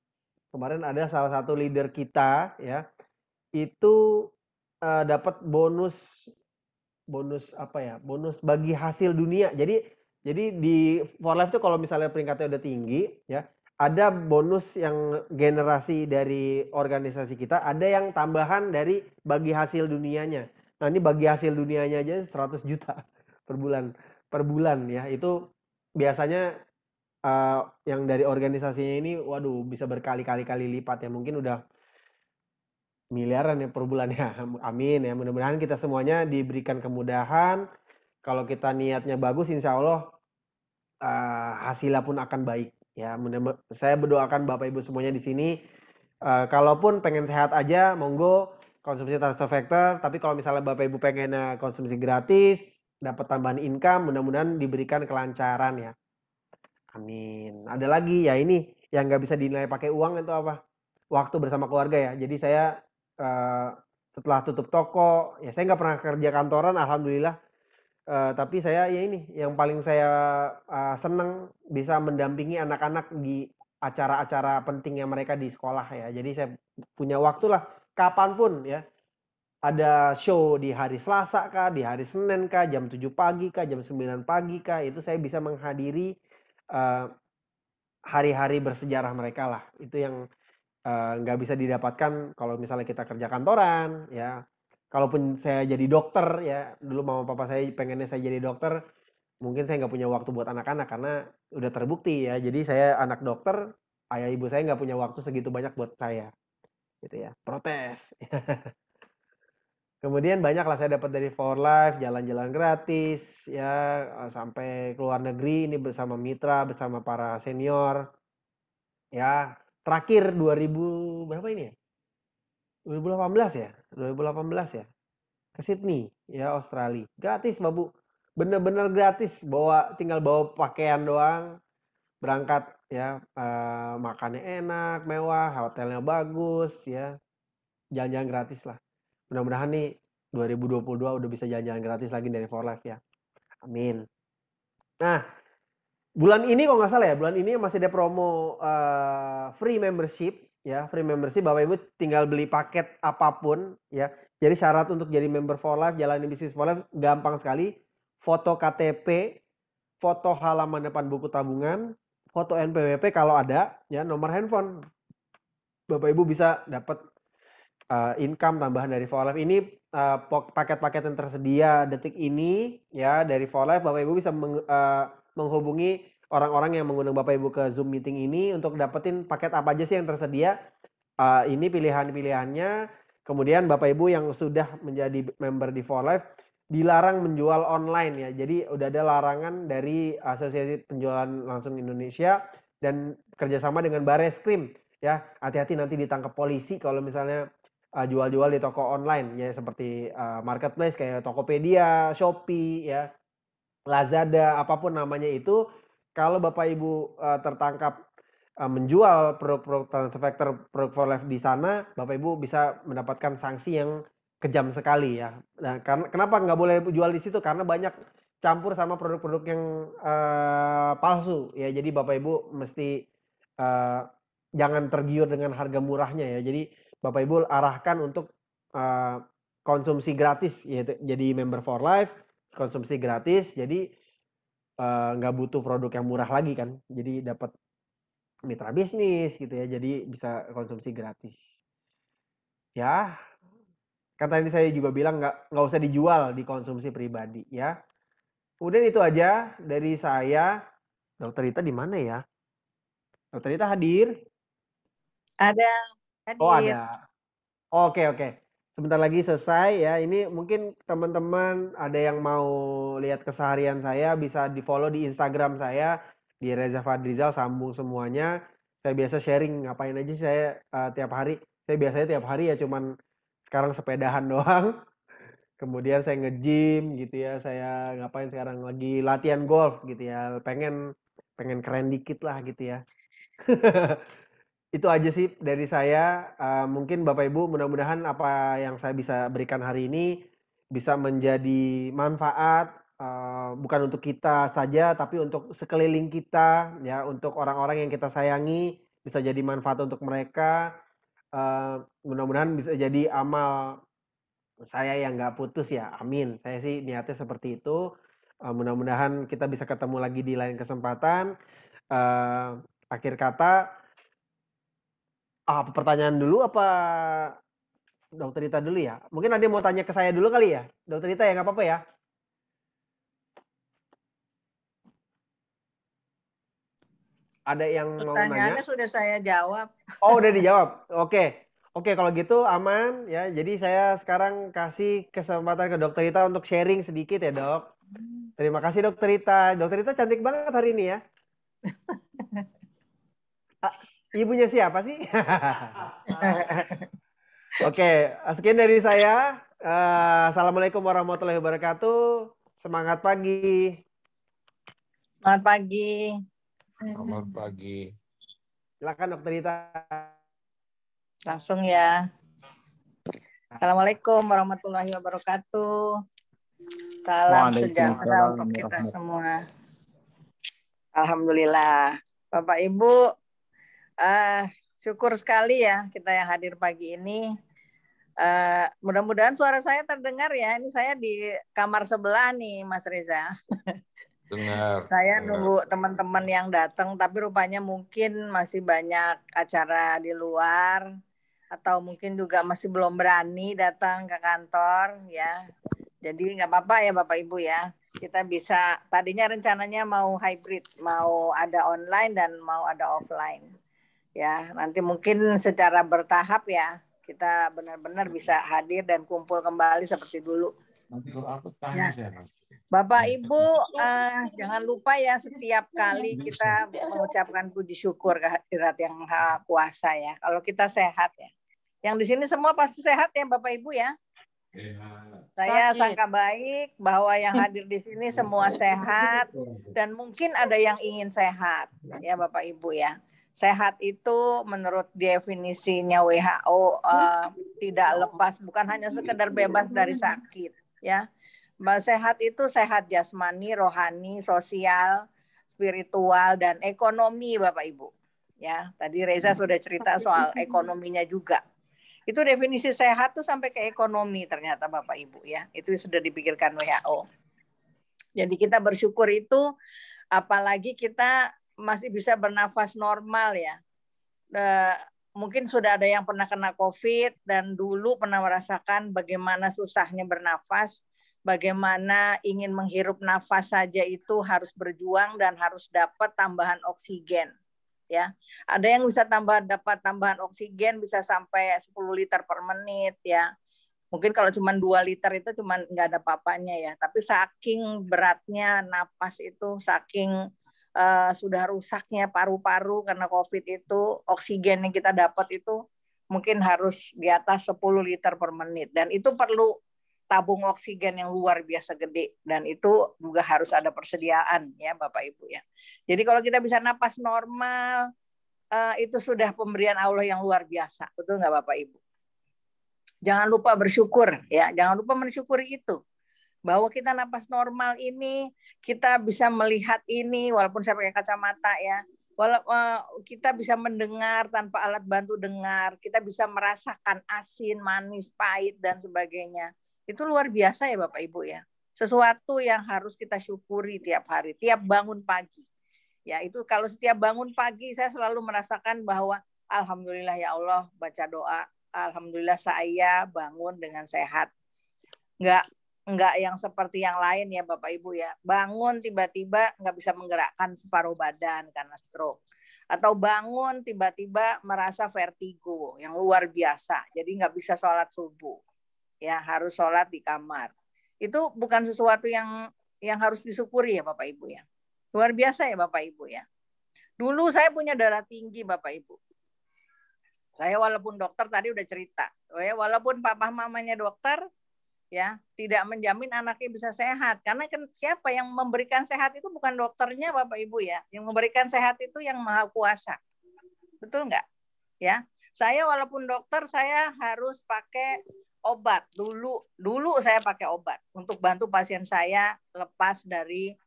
ada salah satu leader kita ya, itu dapat bonus apa ya, bonus bagi hasil dunia. Jadi di For Life itu kalau misalnya peringkatnya udah tinggi ya, ada bonus yang generasi dari organisasi kita, ada yang tambahan dari bagi hasil dunianya. Nah ini bagi hasil dunianya aja 100 juta per bulan ya. Itu biasanya yang dari organisasinya ini, waduh bisa berkali-kali lipat ya. Mungkin udah miliaran ya per bulan ya. Amin ya. Mudah-mudahan kita semuanya diberikan kemudahan. Kalau kita niatnya bagus, insya Allah hasilnya pun akan baik ya. Saya berdoakan Bapak Ibu semuanya di sini. Kalaupun pengen sehat aja, monggo konsumsi transfer factor. Tapi kalau misalnya Bapak Ibu pengen konsumsi gratis, dapat tambahan income, mudah-mudahan diberikan kelancaran ya. Amin. Ada lagi ya ini yang nggak bisa dinilai pakai uang itu apa? Waktu bersama keluarga ya. Jadi saya setelah tutup toko, ya saya nggak pernah kerja kantoran, alhamdulillah. Tapi saya ya ini yang paling saya seneng bisa mendampingi anak-anak di acara-acara pentingnya mereka di sekolah ya. Jadi saya punya waktu lah kapanpun ya. Ada show di hari Selasa kah, di hari Senin kah, jam 7 pagi kah, jam 9 pagi kah, itu saya bisa menghadiri hari-hari bersejarah mereka lah. Itu yang nggak bisa didapatkan kalau misalnya kita kerja kantoran ya. Kalaupun saya jadi dokter ya, dulu mama papa saya pengennya saya jadi dokter, mungkin saya nggak punya waktu buat anak-anak karena udah terbukti ya. Jadi saya anak dokter, ayah ibu saya nggak punya waktu segitu banyak buat saya, gitu ya. Protes. Kemudian banyak lah saya dapat dari For Life, jalan-jalan gratis ya, sampai ke luar negeri ini bersama mitra, bersama para senior. Ya, terakhir 2000 berapa ini ya? 2018 ya? 2018 ya? Ke Sydney ya, Australia. Gratis, Babu. Bener-bener gratis. Tinggal bawa pakaian doang, berangkat ya, makannya enak, mewah, hotelnya bagus ya. Jalan-jalan gratis lah. Mudah-mudahan nih 2022 udah bisa jalan-jalan gratis lagi dari For Life ya. Amin. Nah, bulan ini kalau nggak salah ya, bulan ini masih ada promo free membership ya, free membership. Bapak Ibu tinggal beli paket apapun ya. Jadi syarat untuk jadi member For Life, jalani bisnis For Life gampang sekali. Foto KTP, foto halaman depan buku tabungan, foto NPWP kalau ada, ya nomor handphone. Bapak Ibu bisa dapat income tambahan dari For Life. Ini paket-paket yang tersedia detik ini ya dari For Life. Bapak Ibu bisa menghubungi orang-orang yang mengundang Bapak Ibu ke Zoom meeting ini untuk dapetin paket apa aja sih yang tersedia. Ini pilihan-pilihannya. Kemudian Bapak Ibu yang sudah menjadi member di For Life dilarang menjual online ya. Jadi udah ada larangan dari Asosiasi Penjualan Langsung Indonesia dan kerjasama dengan Bareskrim ya. Hati-hati nanti ditangkap polisi kalau misalnya jual-jual di toko online ya, seperti marketplace kayak Tokopedia, Shopee ya, Lazada, apapun namanya itu. Kalau Bapak Ibu tertangkap menjual produk-produk transfer factor, produk For Life di sana, Bapak Ibu bisa mendapatkan sanksi yang kejam sekali ya. Nah, kenapa nggak boleh jual di situ? Karena banyak campur sama produk-produk yang palsu ya. Jadi Bapak Ibu mesti jangan tergiur dengan harga murahnya ya. Jadi Bapak Ibu arahkan untuk konsumsi gratis, yaitu jadi member For Life, konsumsi gratis. Jadi nggak butuh produk yang murah lagi kan. Jadi dapat mitra bisnis gitu ya, jadi bisa konsumsi gratis. Ya, kan tadi saya juga bilang nggak usah dijual, dikonsumsi pribadi ya. Kemudian itu aja dari saya. Dokter Rita di mana ya? Dokter Rita hadir? Ada Oh hadir. ada. Oke oke. Sebentar lagi selesai ya. Ini mungkin teman-teman ada yang mau lihat keseharian saya bisa di-follow di Instagram saya di Reza Fadrizal sambung semuanya. Saya biasa sharing ngapain aja saya tiap hari. Saya biasanya tiap hari ya cuman sekarang sepedahan doang. Kemudian saya nge-gym gitu ya. Saya ngapain sekarang lagi latihan golf gitu ya. Pengen keren dikit lah gitu ya. Itu aja sih dari saya. Mungkin Bapak Ibu mudah-mudahan apa yang saya bisa berikan hari ini bisa menjadi manfaat, bukan untuk kita saja tapi untuk sekeliling kita ya, untuk orang-orang yang kita sayangi bisa jadi manfaat untuk mereka. Mudah-mudahan bisa jadi amal saya yang nggak putus ya, amin. Saya sih niatnya seperti itu. Mudah-mudahan kita bisa ketemu lagi di lain kesempatan. Akhir kata, pertanyaan dulu apa Dokter Rita dulu ya? Mungkin ada yang mau tanya ke saya dulu kali ya? Dokter Rita ya nggak apa-apa ya? Ada yang mau nanya? Pertanyaannya sudah saya jawab. Oh udah dijawab. Oke. Oke kalau gitu aman ya. Jadi saya sekarang kasih kesempatan ke Dokter Rita untuk sharing sedikit ya dok. Terima kasih Dokter Rita. Dokter Rita cantik banget hari ini ya. Ibunya siapa sih? Oke, sekian dari saya. Assalamualaikum warahmatullahi wabarakatuh. Semangat pagi. Selamat pagi. Selamat pagi. Silakan Dokter Rita. Langsung ya. Assalamualaikum warahmatullahi wabarakatuh. Salam sejahtera untuk kita semua. Alhamdulillah. Bapak Ibu, syukur sekali ya kita yang hadir pagi ini. Mudah-mudahan suara saya terdengar ya. Ini saya di kamar sebelah nih, Mas Reza. Dengar. Saya nunggu teman-teman yang datang, tapi rupanya mungkin masih banyak acara di luar, atau mungkin juga masih belum berani datang ke kantor ya. Jadi nggak apa-apa ya Bapak Ibu ya. Kita bisa, tadinya rencananya mau hybrid, mau ada online dan mau ada offline. Ya, nanti mungkin secara bertahap ya, kita benar-benar bisa hadir dan kumpul kembali seperti dulu. Ya. Bapak Ibu, jangan lupa ya setiap kali kita mengucapkan puji syukur kehadirat yang Maha Kuasa ya. Kalau kita sehat ya. Yang di sini semua pasti sehat ya Bapak Ibu ya. Saya sangka baik bahwa yang hadir di sini semua sehat dan mungkin ada yang ingin sehat ya Bapak Ibu ya. Sehat itu menurut definisinya WHO tidak lepas, bukan hanya sekedar bebas dari sakit ya. Sehat itu sehat jasmani, rohani, sosial, spiritual, dan ekonomi Bapak Ibu. Ya, tadi Reza sudah cerita soal ekonominya juga. Itu definisi sehat tuh sampai ke ekonomi ternyata Bapak Ibu ya. Itu sudah dipikirkan WHO. Jadi kita bersyukur itu, apalagi kita masih bisa bernafas normal ya. Mungkin sudah ada yang pernah kena COVID dan dulu pernah merasakan bagaimana susahnya bernafas. Bagaimana ingin menghirup nafas saja itu harus berjuang dan harus dapat tambahan oksigen ya. Ada yang bisa dapat tambahan oksigen bisa sampai 10 liter per menit ya. Mungkin kalau cuma 2 liter itu cuma nggak ada apa-apanya ya. Tapi saking beratnya napas itu, saking sudah rusaknya paru-paru karena COVID itu, oksigen yang kita dapat itu mungkin harus di atas 10 liter per menit. Dan itu perlu tabung oksigen yang luar biasa gede dan itu juga harus ada persediaan ya Bapak Ibu ya. Jadi kalau kita bisa napas normal itu sudah pemberian Allah yang luar biasa, betul nggak Bapak Ibu? Jangan lupa bersyukur ya, jangan lupa mensyukuri itu bahwa kita napas normal ini kita bisa melihat ini walaupun saya pakai kacamata ya. Kita bisa mendengar tanpa alat bantu dengar, kita bisa merasakan asin, manis, pahit dan sebagainya. Itu luar biasa ya Bapak Ibu ya. Sesuatu yang harus kita syukuri tiap hari, tiap bangun pagi. Ya, itu kalau setiap bangun pagi saya selalu merasakan bahwa alhamdulillah ya Allah, baca doa, alhamdulillah saya bangun dengan sehat. Enggak yang seperti yang lain ya Bapak Ibu ya. Bangun tiba-tiba nggak bisa menggerakkan separuh badan karena stroke. Atau bangun tiba-tiba merasa vertigo yang luar biasa. Jadi nggak bisa sholat subuh. Ya, harus sholat di kamar. Itu bukan sesuatu yang harus disyukuri ya Bapak Ibu ya. Luar biasa ya Bapak Ibu ya. Dulu saya punya darah tinggi Bapak Ibu. Saya walaupun dokter tadi udah cerita. Walaupun papa mamanya dokter, ya tidak menjamin anaknya bisa sehat, karena siapa yang memberikan sehat itu bukan dokternya Bapak Ibu ya, yang memberikan sehat itu yang Maha Kuasa, betul nggak ya? Saya walaupun dokter saya harus pakai obat dulu saya pakai obat untuk bantu pasien saya lepas dari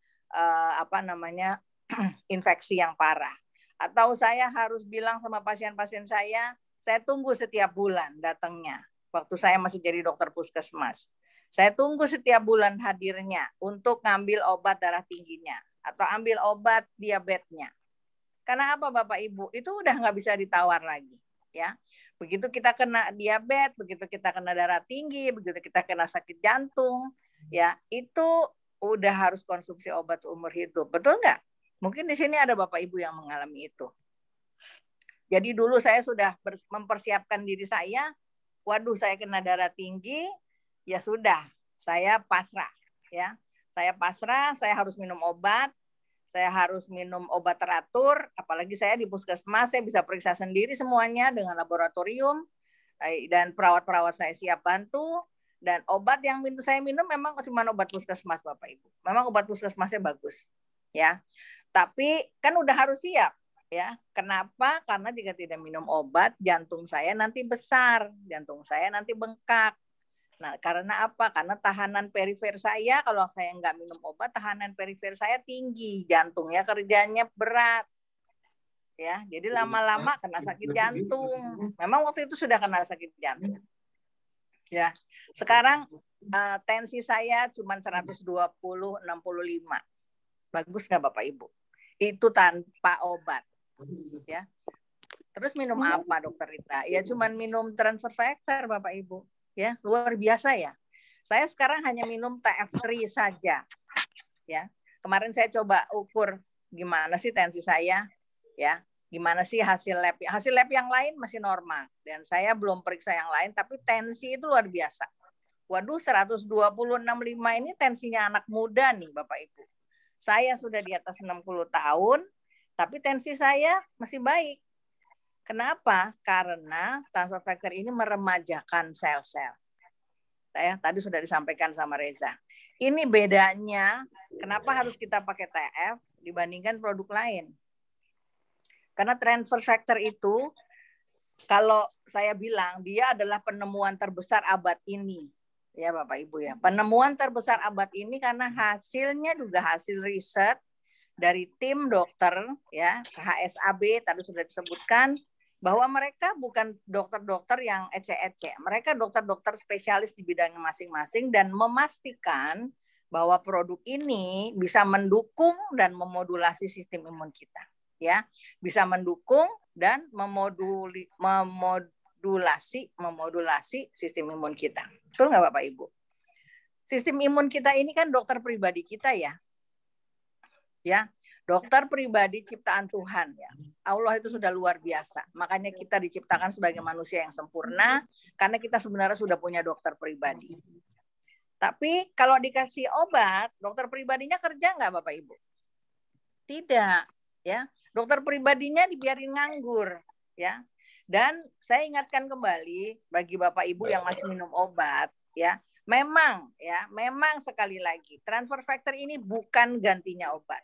infeksi yang parah, atau saya harus bilang sama pasien-pasien saya tunggu setiap bulan datangnya. Waktu saya masih jadi dokter puskesmas, saya tunggu setiap bulan hadirnya untuk ngambil obat darah tingginya atau ambil obat diabetesnya. Karena apa Bapak Ibu? Itu udah nggak bisa ditawar lagi, ya. Begitu kita kena diabetes, begitu kita kena darah tinggi, begitu kita kena sakit jantung, ya itu udah harus konsumsi obat seumur hidup, betul nggak? Mungkin di sini ada Bapak Ibu yang mengalami itu. Jadi dulu saya sudah mempersiapkan diri saya. Waduh, saya kena darah tinggi, ya sudah, saya pasrah, ya. Saya pasrah, saya harus minum obat, saya harus minum obat teratur, apalagi saya di puskesmas, saya bisa periksa sendiri semuanya dengan laboratorium, dan perawat-perawat saya siap bantu, dan obat yang saya minum memang cuma obat puskesmas Bapak Ibu. Memang obat puskesmasnya bagus, ya. Tapi kan udah harus siap. Ya, kenapa? Karena jika tidak minum obat, jantung saya nanti besar, jantung saya nanti bengkak. Nah, karena apa? Karena tahanan perifer saya, kalau saya nggak minum obat, tahanan perifer saya tinggi, jantungnya kerjanya berat. Ya, jadi lama-lama kena sakit jantung. Memang waktu itu sudah kena sakit jantung. Ya, sekarang tensi saya cuma 120/65. Bagus nggak Bapak Ibu? Itu tanpa obat. Ya, terus minum apa Dokter Rita? Ya cuman minum transfer factor Bapak Ibu, ya luar biasa ya. Saya sekarang hanya minum TF3 saja, ya. Kemarin saya coba ukur gimana sih tensi saya, ya, gimana sih hasil lab yang lain masih normal, dan saya belum periksa yang lain, tapi tensi itu luar biasa. Waduh, 120/65 ini tensinya anak muda nih Bapak Ibu. Saya sudah di atas 60 tahun. Tapi tensi saya masih baik. Kenapa? Karena transfer factor ini meremajakan sel-sel. Ya, tadi sudah disampaikan sama Reza. Ini bedanya, kenapa harus kita pakai TF dibandingkan produk lain? Karena transfer factor itu, kalau saya bilang, dia adalah penemuan terbesar abad ini. Ya Bapak Ibu ya. Penemuan terbesar abad ini karena hasilnya juga hasil riset dari tim dokter ya, KHSAB tadi sudah disebutkan bahwa mereka bukan dokter-dokter yang ece-ece. Mereka dokter-dokter spesialis di bidangnya masing-masing dan memastikan bahwa produk ini bisa mendukung dan memodulasi sistem imun kita, ya. Bisa mendukung dan memodulasi sistem imun kita. Betul nggak Bapak Ibu? Sistem imun kita ini kan dokter pribadi kita ya. Ya, dokter pribadi ciptaan Tuhan ya. Allah itu sudah luar biasa. Makanya kita diciptakan sebagai manusia yang sempurna karena kita sebenarnya sudah punya dokter pribadi. Tapi kalau dikasih obat, dokter pribadinya kerja nggak Bapak Ibu? Tidak, ya. Dokter pribadinya dibiarin nganggur, ya. Dan saya ingatkan kembali bagi Bapak Ibu yang masih minum obat, ya. Memang sekali lagi transfer factor ini bukan gantinya obat.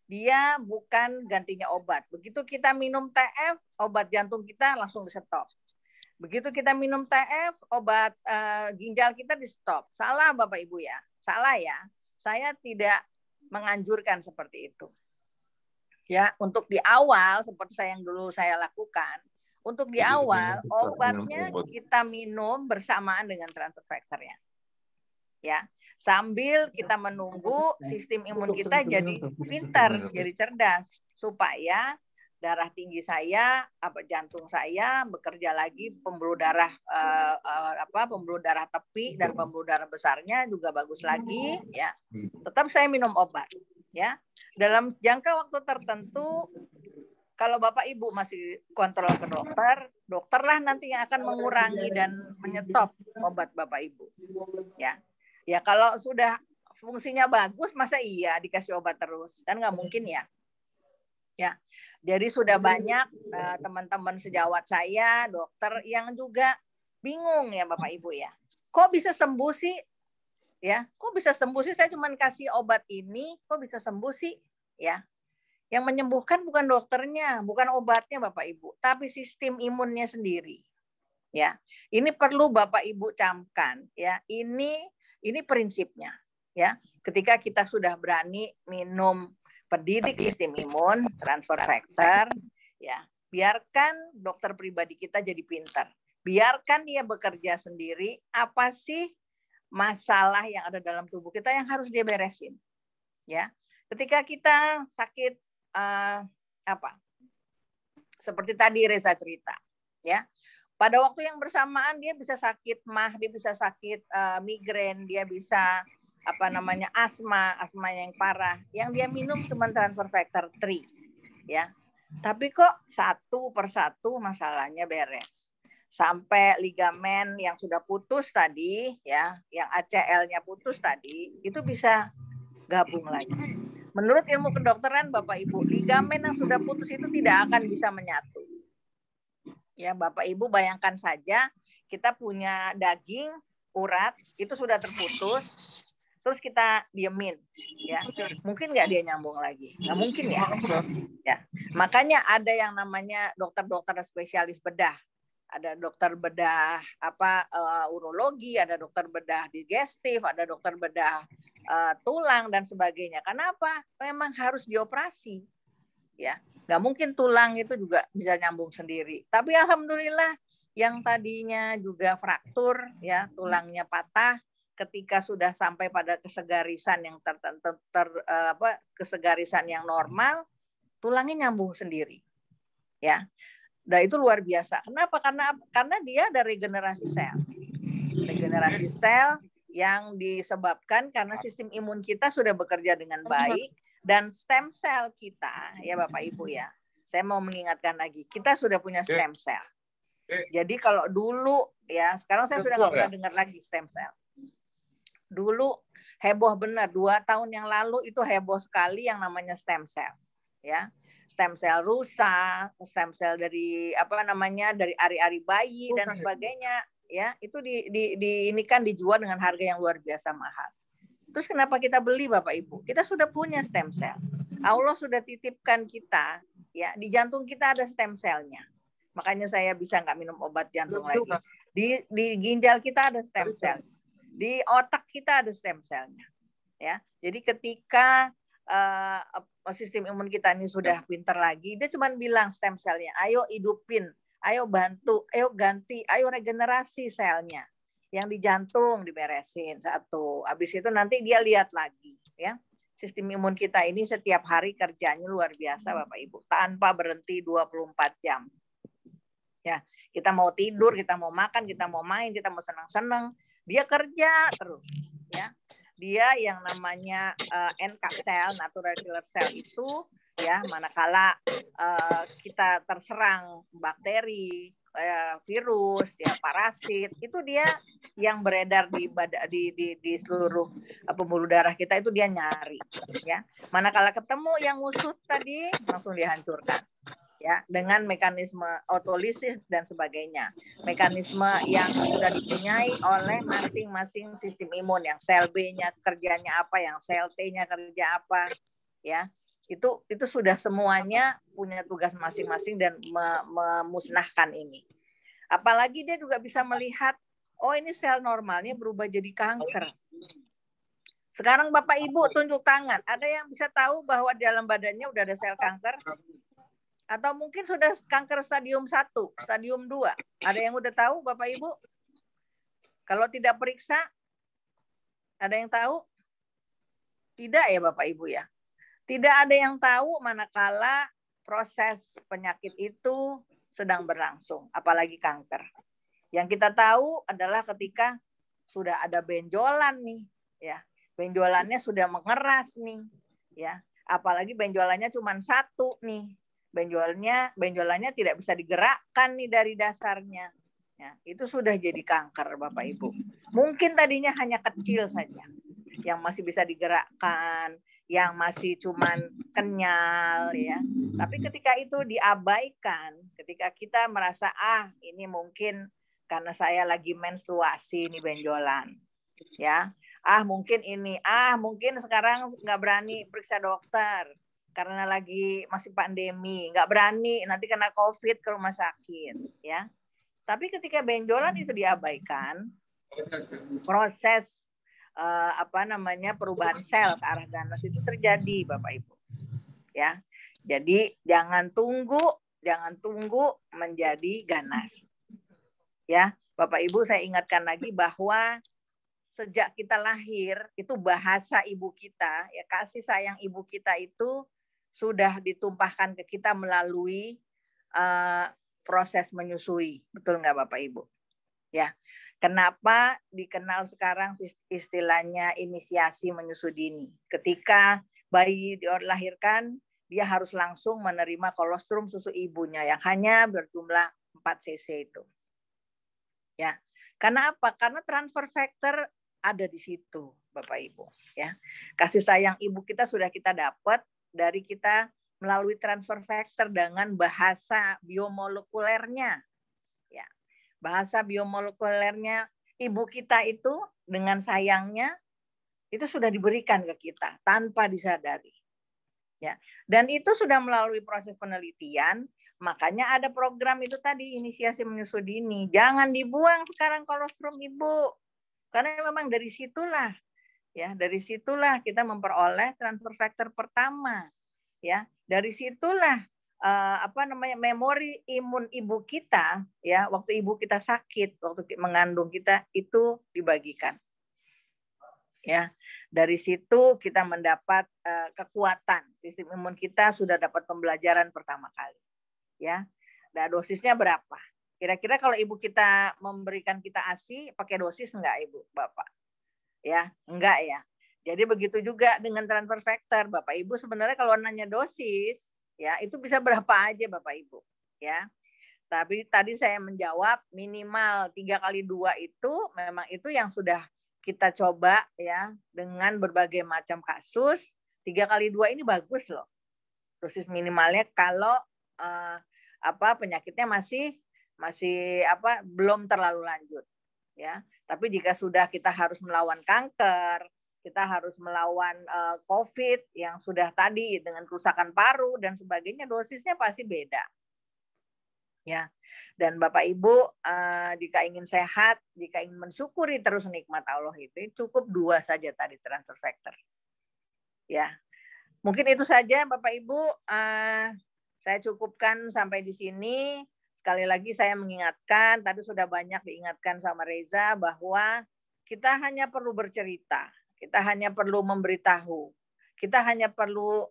Dia bukan gantinya obat. Begitu kita minum TF, obat jantung kita langsung di-stop. Begitu kita minum TF, obat ginjal kita di-stop. Salah Bapak Ibu ya. Salah ya. Saya tidak menganjurkan seperti itu. Ya, untuk di awal seperti yang dulu saya lakukan, untuk di awal obatnya kita minum bersamaan dengan transfer factor-nya. Ya. Sambil kita menunggu sistem imun kita jadi pintar, jadi cerdas. supaya darah tinggi saya, jantung saya bekerja lagi, pembuluh darah pembuluh darah tepi dan pembuluh darah besarnya juga bagus lagi, ya. Tetap saya minum obat, ya. Dalam jangka waktu tertentu, kalau Bapak Ibu masih kontrol ke dokter, dokterlah nanti yang akan mengurangi dan menyetop obat Bapak Ibu, ya. Ya kalau sudah fungsinya bagus, masa iya dikasih obat terus? Kan nggak mungkin ya. Ya, jadi sudah banyak teman-teman sejawat saya, dokter yang juga bingung ya Bapak Ibu ya. Kok bisa sembuh sih? Ya, kok bisa sembuh sih? Saya cuma kasih obat ini, kok bisa sembuh sih? Ya, yang menyembuhkan bukan dokternya, bukan obatnya Bapak Ibu, tapi sistem imunnya sendiri. Ya, ini perlu Bapak Ibu camkan. Ya, ini prinsipnya. Ya, ketika kita sudah berani minum pendidik sistem imun, transfer factor, ya, biarkan dokter pribadi kita jadi pintar. Biarkan dia bekerja sendiri, apa sih masalah yang ada dalam tubuh kita yang harus dia beresin. Ya. Ketika kita sakit seperti tadi Reza cerita, ya. Pada waktu yang bersamaan dia bisa sakit MAH, dia bisa sakit migrain, dia bisa asma yang parah. Yang dia minum cuma transfer factor 3, ya. Tapi kok satu persatu masalahnya beres. Sampai ligamen yang sudah putus tadi, ya, yang ACL-nya putus tadi, itu bisa gabung lagi. Menurut ilmu kedokteran Bapak Ibu, ligamen yang sudah putus itu tidak akan bisa menyatu. Ya, Bapak Ibu bayangkan saja kita punya daging, urat, itu sudah terputus. Terus kita diemin, ya, mungkin nggak dia nyambung lagi, nggak mungkin ya. Ya, makanya ada yang namanya dokter-dokter spesialis bedah, ada dokter bedah urologi, ada dokter bedah digestif, ada dokter bedah tulang dan sebagainya. Kenapa? Memang harus dioperasi, ya, nggak mungkin tulang itu juga bisa nyambung sendiri. Tapi alhamdulillah yang tadinya juga fraktur, ya, tulangnya patah. Ketika sudah sampai pada kesegarisan yang kesegarisan yang normal, tulangnya nyambung sendiri, ya. Dan itu luar biasa. Kenapa? Karena dia ada regenerasi sel yang disebabkan karena sistem imun kita sudah bekerja dengan baik dan stem cell kita, ya Bapak Ibu ya. Saya mau mengingatkan lagi, kita sudah punya stem cell. Jadi kalau dulu, ya, sekarang saya sudah nggak pernah dengar lagi stem cell. Dulu heboh benar, 2 tahun yang lalu itu heboh sekali yang namanya stem cell, ya, stem cell rusa, stem cell dari dari ari-ari bayi dan sebagainya, ya, itu ini kan dijual dengan harga yang luar biasa mahal. Terus kenapa kita beli Bapak Ibu? Kita sudah punya stem cell, Allah sudah titipkan kita, ya, di jantung kita ada stem cellnya, makanya saya bisa nggak minum obat jantung lagi. Di ginjal kita ada stem cell. Di otak kita ada stem cell-nya, ya. Jadi ketika sistem imun kita ini sudah pintar lagi, dia cuma bilang stem cell-nya, ayo hidupin, ayo bantu, ayo ganti, ayo regenerasi selnya. Yang di jantung diberesin satu. Habis itu nanti dia lihat lagi, ya. Sistem imun kita ini setiap hari kerjanya luar biasa Bapak Ibu, tanpa berhenti 24 jam. Ya, kita mau tidur, kita mau makan, kita mau main, kita mau senang-senang, dia kerja terus, ya. Dia yang namanya NK cell, natural killer cell itu, ya, manakala kita terserang bakteri, virus, ya, parasit, itu dia yang beredar di seluruh pembuluh darah kita, itu dia nyari, ya. Manakala ketemu yang musuh tadi, langsung dihancurkan. Ya, dengan mekanisme otolisis dan sebagainya, mekanisme yang sudah dipunyai oleh masing-masing sistem imun, yang sel B-nya kerjanya apa, yang sel T-nya kerja apa, ya, itu sudah semuanya punya tugas masing-masing dan memusnahkan ini. Apalagi dia juga bisa melihat, oh ini sel normalnya berubah jadi kanker. Sekarang Bapak Ibu tunjuk tangan, ada yang bisa tahu bahwa di dalam badannya udah ada sel kanker? Atau mungkin sudah kanker stadium 1, stadium 2. Ada yang udah tahu Bapak Ibu? Kalau tidak periksa, ada yang tahu? Tidak ya Bapak Ibu ya. Tidak ada yang tahu manakala proses penyakit itu sedang berlangsung, apalagi kanker. Yang kita tahu adalah ketika sudah ada benjolan nih, ya. Benjolannya sudah mengeras nih, ya. Apalagi benjolannya cuma satu nih. Benjolannya tidak bisa digerakkan nih dari dasarnya. Ya, itu sudah jadi kanker, Bapak Ibu. Mungkin tadinya hanya kecil saja, yang masih bisa digerakkan, yang masih cuman kenyal, ya. Tapi ketika itu diabaikan, ketika kita merasa ini mungkin karena saya lagi menstruasi nih benjolan, ya. Mungkin ini, mungkin sekarang nggak berani periksa dokter karena lagi masih pandemi, nggak berani nanti kena COVID ke rumah sakit, ya. Tapi ketika benjolan itu diabaikan, proses perubahan sel ke arah ganas itu terjadi, Bapak Ibu, ya. Jadi jangan tunggu menjadi ganas, ya. Bapak Ibu, saya ingatkan lagi bahwa sejak kita lahir itu bahasa ibu kita, ya, kasih sayang ibu kita itu sudah ditumpahkan ke kita melalui proses menyusui, betul nggak Bapak Ibu? Ya, kenapa dikenal sekarang istilahnya inisiasi menyusui dini? Ketika bayi dilahirkan, dia harus langsung menerima kolostrum susu ibunya yang hanya berjumlah 4 cc itu. Ya, karena apa? Karena transfer factor ada di situ, Bapak Ibu. Ya, kasih sayang ibu kita sudah kita dapat dari kita melalui transfer factor dengan bahasa biomolekulernya. Ya, bahasa biomolekulernya ibu kita itu dengan sayangnya itu sudah diberikan ke kita tanpa disadari. Ya, dan itu sudah melalui proses penelitian. Makanya ada program itu tadi, inisiasi menyusui dini. Jangan dibuang sekarang kolostrum ibu. Karena memang dari situlah kita memperoleh transfer factor pertama. Ya, dari situlah memori imun ibu kita, ya, waktu ibu kita sakit, waktu mengandung kita itu dibagikan. Ya, dari situ kita mendapat kekuatan. Sistem imun kita sudah dapat pembelajaran pertama kali. Ya, nah dosisnya berapa? Kira-kira kalau ibu kita memberikan kita ASI, pakai dosis enggak ibu, bapak? Ya, enggak ya. Jadi begitu juga dengan transfer factor, bapak ibu sebenarnya kalau nanya dosis, ya itu bisa berapa aja bapak ibu, ya. Tapi tadi saya menjawab minimal 3x2 itu memang itu yang sudah kita coba ya dengan berbagai macam kasus. 3x2 ini bagus loh. Dosis minimalnya kalau penyakitnya masih belum terlalu lanjut, ya. Tapi jika sudah kita harus melawan kanker, kita harus melawan COVID yang sudah tadi dengan kerusakan paru dan sebagainya, dosisnya pasti beda, ya. Dan Bapak Ibu, jika ingin sehat, jika ingin mensyukuri terus nikmat Allah itu cukup 2 saja tadi transfer factor, ya. Mungkin itu saja Bapak Ibu. Saya cukupkan sampai di sini. Sekali lagi saya mengingatkan, tadi sudah banyak diingatkan sama Reza bahwa kita hanya perlu bercerita, kita hanya perlu memberitahu, kita hanya perlu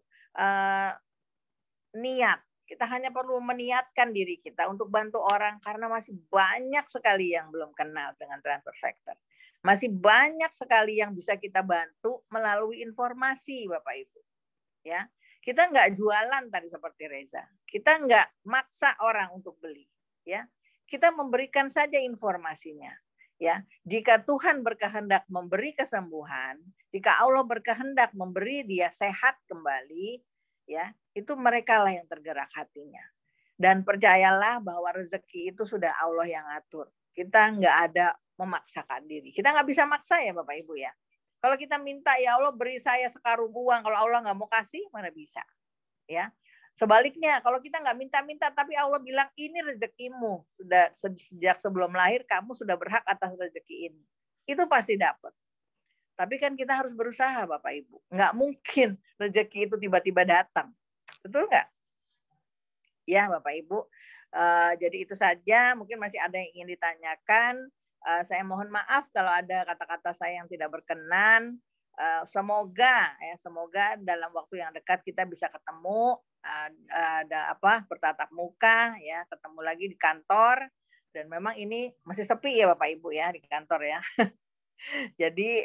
niat, kita hanya perlu meniatkan diri kita untuk bantu orang karena masih banyak sekali yang belum kenal dengan transfer factor. Masih banyak sekali yang bisa kita bantu melalui informasi Bapak Ibu. Ya. Kita nggak jualan tadi seperti Reza. Kita nggak maksa orang untuk beli, ya. Kita memberikan saja informasinya, ya. Jika Tuhan berkehendak memberi kesembuhan, jika Allah berkehendak memberi dia sehat kembali, ya, itu merekalah yang tergerak hatinya. Dan percayalah bahwa rezeki itu sudah Allah yang atur. Kita nggak ada memaksakan diri. Kita nggak bisa maksa ya Bapak Ibu ya. Kalau kita minta, ya Allah beri saya sekarung uang, kalau Allah nggak mau kasih, mana bisa. Ya. Sebaliknya, kalau kita nggak minta-minta, tapi Allah bilang, ini rezekimu. Sudah sejak sebelum lahir, kamu sudah berhak atas rezeki ini. Itu pasti dapat. Tapi kan kita harus berusaha, Bapak Ibu. Nggak mungkin rezeki itu tiba-tiba datang. Betul nggak? Ya, Bapak Ibu. Jadi itu saja, mungkin masih ada yang ingin ditanyakan. Saya mohon maaf kalau ada kata-kata saya yang tidak berkenan. semoga dalam waktu yang dekat kita bisa ketemu, ada bertatap muka ya, ketemu lagi di kantor. Dan memang ini masih sepi ya Bapak Ibu ya di kantor ya. Jadi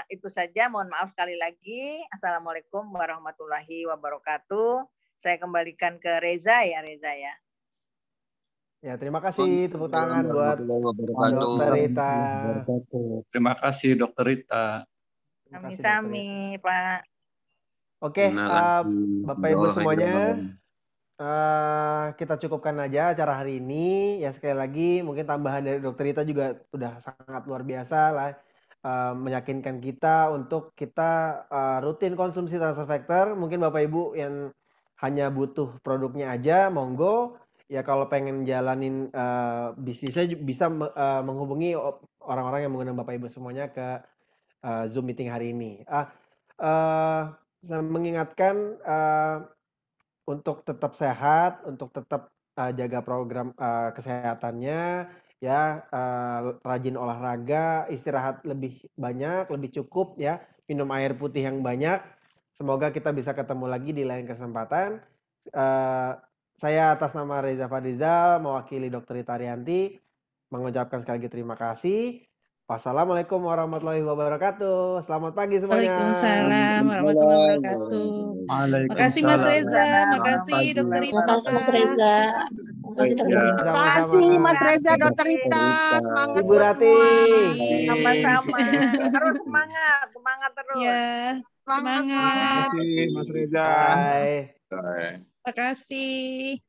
itu saja, mohon maaf sekali lagi. Assalamualaikum warahmatullahi wabarakatuh. Saya kembalikan ke Reza ya. Ya, terima kasih, tepuk tangan buat Dokter Rita. Terima kasih Dokter Rita. Terima kasih, Dokter Rita. Sami-sami Pak. Oke, Bapak Ibu semuanya, kita cukupkan aja acara hari ini. Ya sekali lagi mungkin tambahan dari Dokter Rita juga sudah sangat luar biasa lah, meyakinkan kita untuk kita rutin konsumsi transfer factor. Mungkin Bapak Ibu yang hanya butuh produknya aja, monggo. Ya kalau pengen jalanin bisnisnya bisa menghubungi orang-orang yang menggunakan Bapak Ibu semuanya ke Zoom meeting hari ini. Saya mengingatkan untuk tetap sehat, untuk tetap jaga program kesehatannya, ya rajin olahraga, istirahat lebih banyak, lebih cukup ya, minum air putih yang banyak. Semoga kita bisa ketemu lagi di lain kesempatan. Saya atas nama Reza Fadrizal mewakili Dr. Rita Ariyanti mengucapkan sekali lagi terima kasih. Wassalamualaikum warahmatullahi wabarakatuh. Selamat pagi semuanya. Waalaikumsalam warahmatullahi wabarakatuh. Makasih Mas Reza, makasih Dokter Rita. Makasih Mas Reza. Makasih Dokter Rita. Terima kasih Mas Reza, Dokter Rita. Semangat Ibu buat Rati. semua. Sama-sama. Terus semangat terus. Ya, semangat. Terima kasih Mas Reza. Bye. Terima kasih.